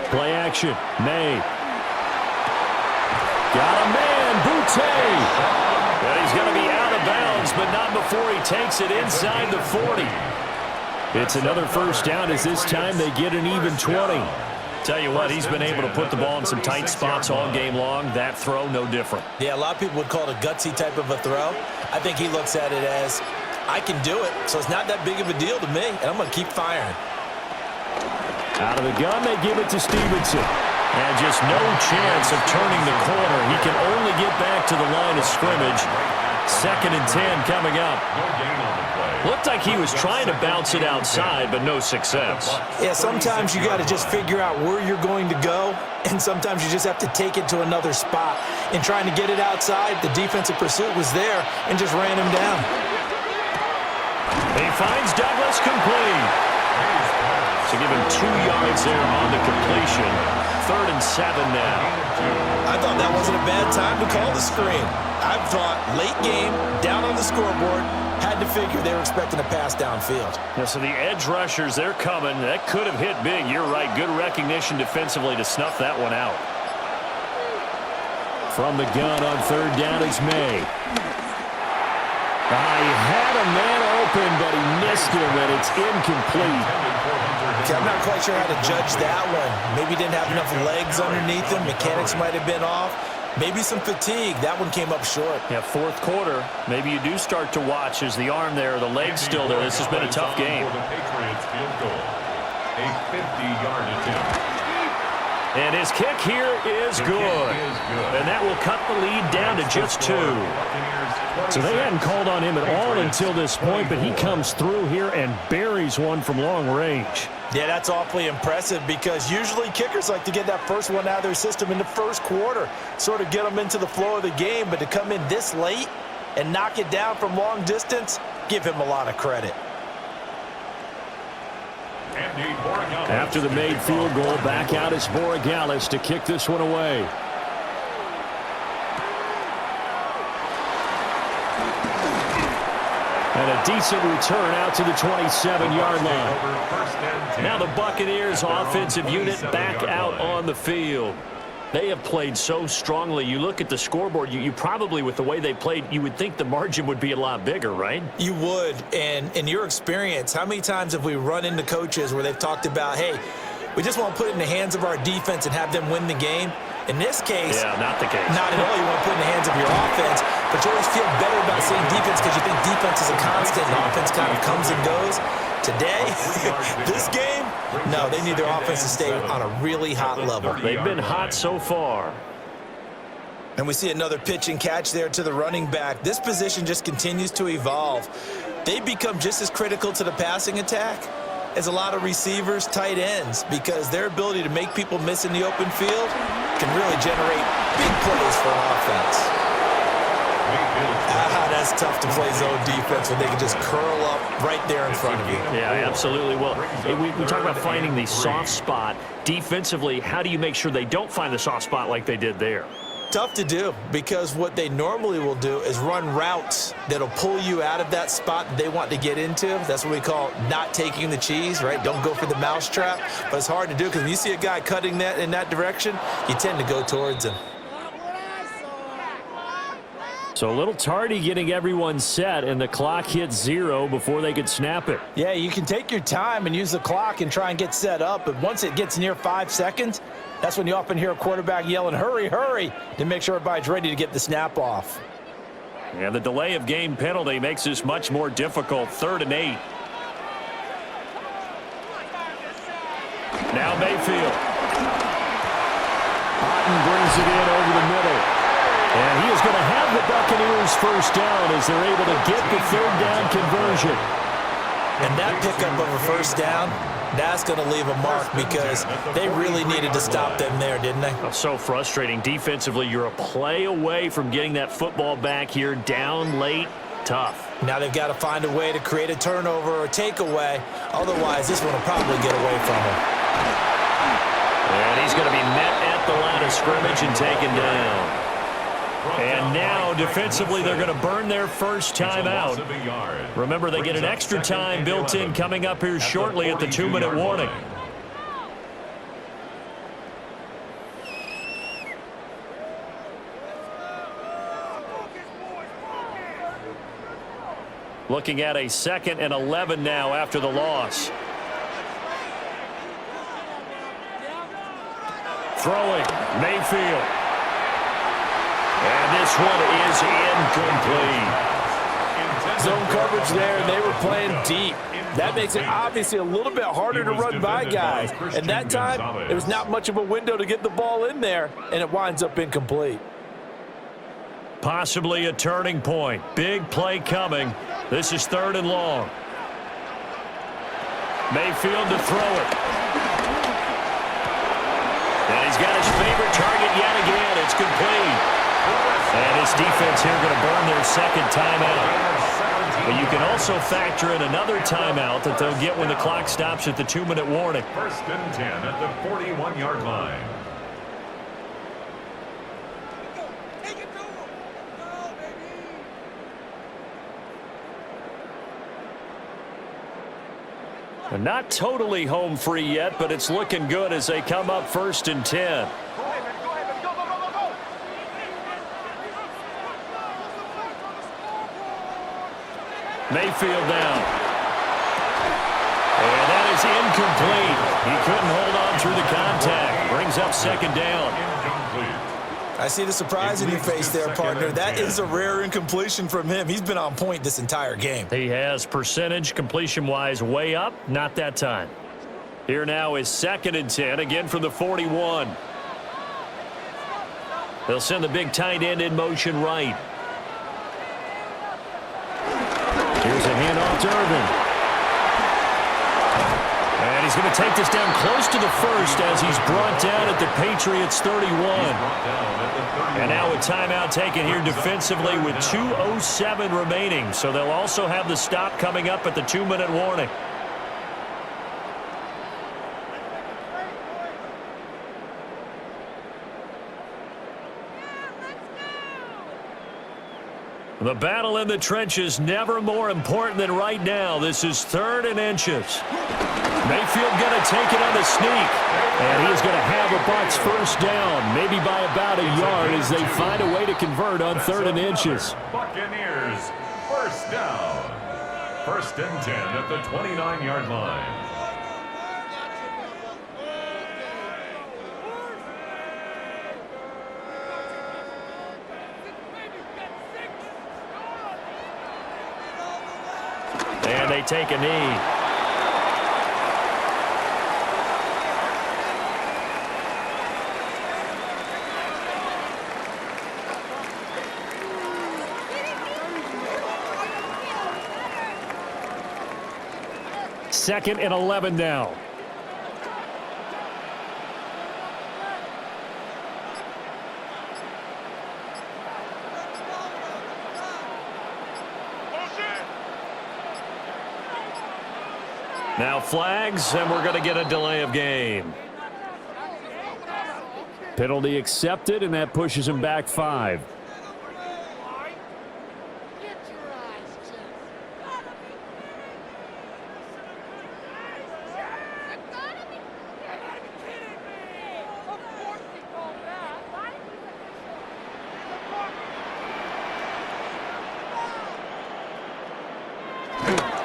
Play action. May. Got a man. Boutte. And he's going to be out of bounds, but not before he takes it inside the 40. It's another first down as this time they get an even 20. Tell you what, he's been able to put the ball in some tight spots all game long. That throw, no different. Yeah, a lot of people would call it a gutsy type of a throw. I think he looks at it as, I can do it, so it's not that big of a deal to me, and I'm going to keep firing. Out of the gun, they give it to Stevenson. And just no chance of turning the corner. He can only get back to the line of scrimmage. 2nd and 10 coming up. Looked like he was trying to bounce it outside, but no success. Yeah, sometimes you got to just figure out where you're going to go, and sometimes you just have to take it to another spot. In trying to get it outside, the defensive pursuit was there and just ran him down. He finds Douglas complete. To give him 2 yards there on the completion. 3rd and 7 now. I thought that wasn't a bad time to call the screen. I thought late game, down on the scoreboard, had to figure they were expecting a pass downfield. Yeah, so the edge rushers, they're coming. That could have hit big. You're right. Good recognition defensively to snuff that one out. From the gun on 3rd down is May. He had a man open, but he missed him, and it's incomplete. Okay, I'm not quite sure how to judge that one. Maybe he didn't have enough legs underneath him. Mechanics might have been off. Maybe some fatigue. That one came up short. Yeah, fourth quarter, maybe you do start to watch as the arm there, the leg's still there. This has been a tough game. For the Patriots field goal. A 50-yard attempt. And his kick here is good. And that will cut the lead down to just 2. So they hadn't called on him at all until this point, but he comes through here and buries one from long range. Yeah, that's awfully impressive because usually kickers like to get that first one out of their system in the first quarter, sort of get them into the flow of the game, but to come in this late and knock it down from long distance, give him a lot of credit. After the made field goal, back out is Borregales to kick this one away. And a decent return out to the 27-yard line. Now the Buccaneers offensive unit back out on the field. They have played so strongly. You look at the scoreboard, you probably, with the way they played, you would think the margin would be a lot bigger, right? You would. And in your experience, how many times have we run into coaches where they've talked about, hey, we just want to put it in the hands of our defense and have them win the game? In this case, yeah, not the case. Not at all. You want to put it in the hands of your offense, but you always feel better about saying defense because you think defense is a constant and offense kind of comes and goes. Today, this game, no, they need their offense to stay on a really hot level. They've been hot so far. And we see another pitch and catch there to the running back. This position just continues to evolve. They've become just as critical to the passing attack as a lot of receivers, tight ends, because their ability to make people miss in the open field can really generate big plays for an offense. That's tough to play zone defense when they can just curl up right there in front of you. Yeah, absolutely. Well, we talk about finding the soft spot. Defensively, how do you make sure they don't find the soft spot like they did there? Tough to do because what they normally will do is run routes that'll pull you out of that spot that they want to get into. That's what we call not taking the cheese, right? Don't go for the mousetrap. But it's hard to do because when you see a guy cutting that in that direction, you tend to go towards him. So a little tardy getting everyone set, and the clock hits 0 before they could snap it. Yeah, you can take your time and use the clock and try and get set up, but once it gets near 5 seconds, that's when you often hear a quarterback yelling, hurry, hurry, to make sure everybody's ready to get the snap off. And the delay of game penalty makes this much more difficult. 3rd and 8. Now Mayfield. Otten brings it in over the middle. And he is going to have the Buccaneers first down as they're able to get the 3rd down conversion. And that pickup of a first down, that's going to leave a mark because they really needed to stop them there, didn't they? Oh, so frustrating. Defensively, you're a play away from getting that football back here. Down late, tough. Now they've got to find a way to create a turnover or takeaway. Otherwise, this one will probably get away from him. And he's going to be met at the line of scrimmage and taken down. And now, defensively, they're going to burn their first time out. Remember, they get an extra time built in coming up here shortly at the 2-minute warning. Looking at a 2nd and 11 now after the loss. Throwing, Mayfield. And this one is incomplete. Zone coverage there, and they were playing deep. That makes it obviously a little bit harder to run by guys. And that time, there was not much of a window to get the ball in there, and it winds up incomplete. Possibly a turning point. Big play coming. This is 3rd and long. Mayfield to throw it. And he's got his favorite target yet again. It's complete. And his defense here going to burn their 2nd timeout. But you can also factor in another timeout that they'll get when the clock stops at the 2-minute warning. 1st and 10 at the 41-yard line. And not totally home free yet, but it's looking good as they come up 1st and 10. Mayfield down. And that is incomplete. He couldn't hold on through the contact. Brings up 2nd down. I see the surprise in your face there, partner. That is a rare incompletion from him. He's been on point this entire game. He has percentage completion-wise way up. Not that time. Here now is 2nd and 10, again from the 41. They'll send the big tight end in motion right. Here's a handoff to Irvin. And he's going to take this down close to the first as he's brought down at the Patriots 31. And now a timeout taken here defensively with 2:07 remaining. So they'll also have the stop coming up at the 2-minute warning. The battle in the trenches never more important than right now. This is 3rd and inches. Mayfield going to take it on the sneak. And he is going to have a Bucs first down, maybe by about a yard as they find a way to convert on 3rd and inches. Buccaneers, first down. 1st and 10 at the 29-yard line. And they take a knee. Second and 11 now. Now flags, and we're going to get a delay of game. Penalty accepted, and that pushes him back 5.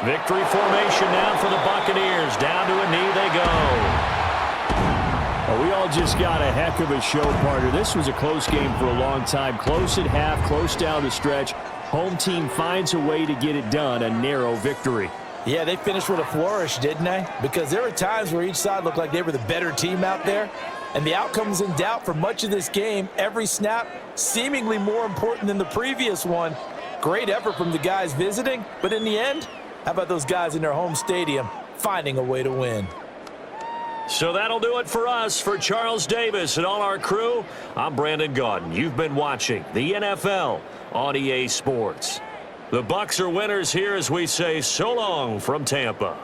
Victory formation now for the Buccaneers. Down to a knee they go. Well, we all just got a heck of a show, partner. This was a close game for a long time. Close at half, close down the stretch. Home team finds a way to get it done. A narrow victory. Yeah, they finished with a flourish, didn't they? Because there were times where each side looked like they were the better team out there. And the outcome was in doubt for much of this game. Every snap seemingly more important than the previous one. Great effort from the guys visiting. But in the end, how about those guys in their home stadium finding a way to win? So that'll do it for us. For Charles Davis and all our crew, I'm Brandon Gaudin. You've been watching the NFL on EA Sports. The Bucs are winners here as we say so long from Tampa.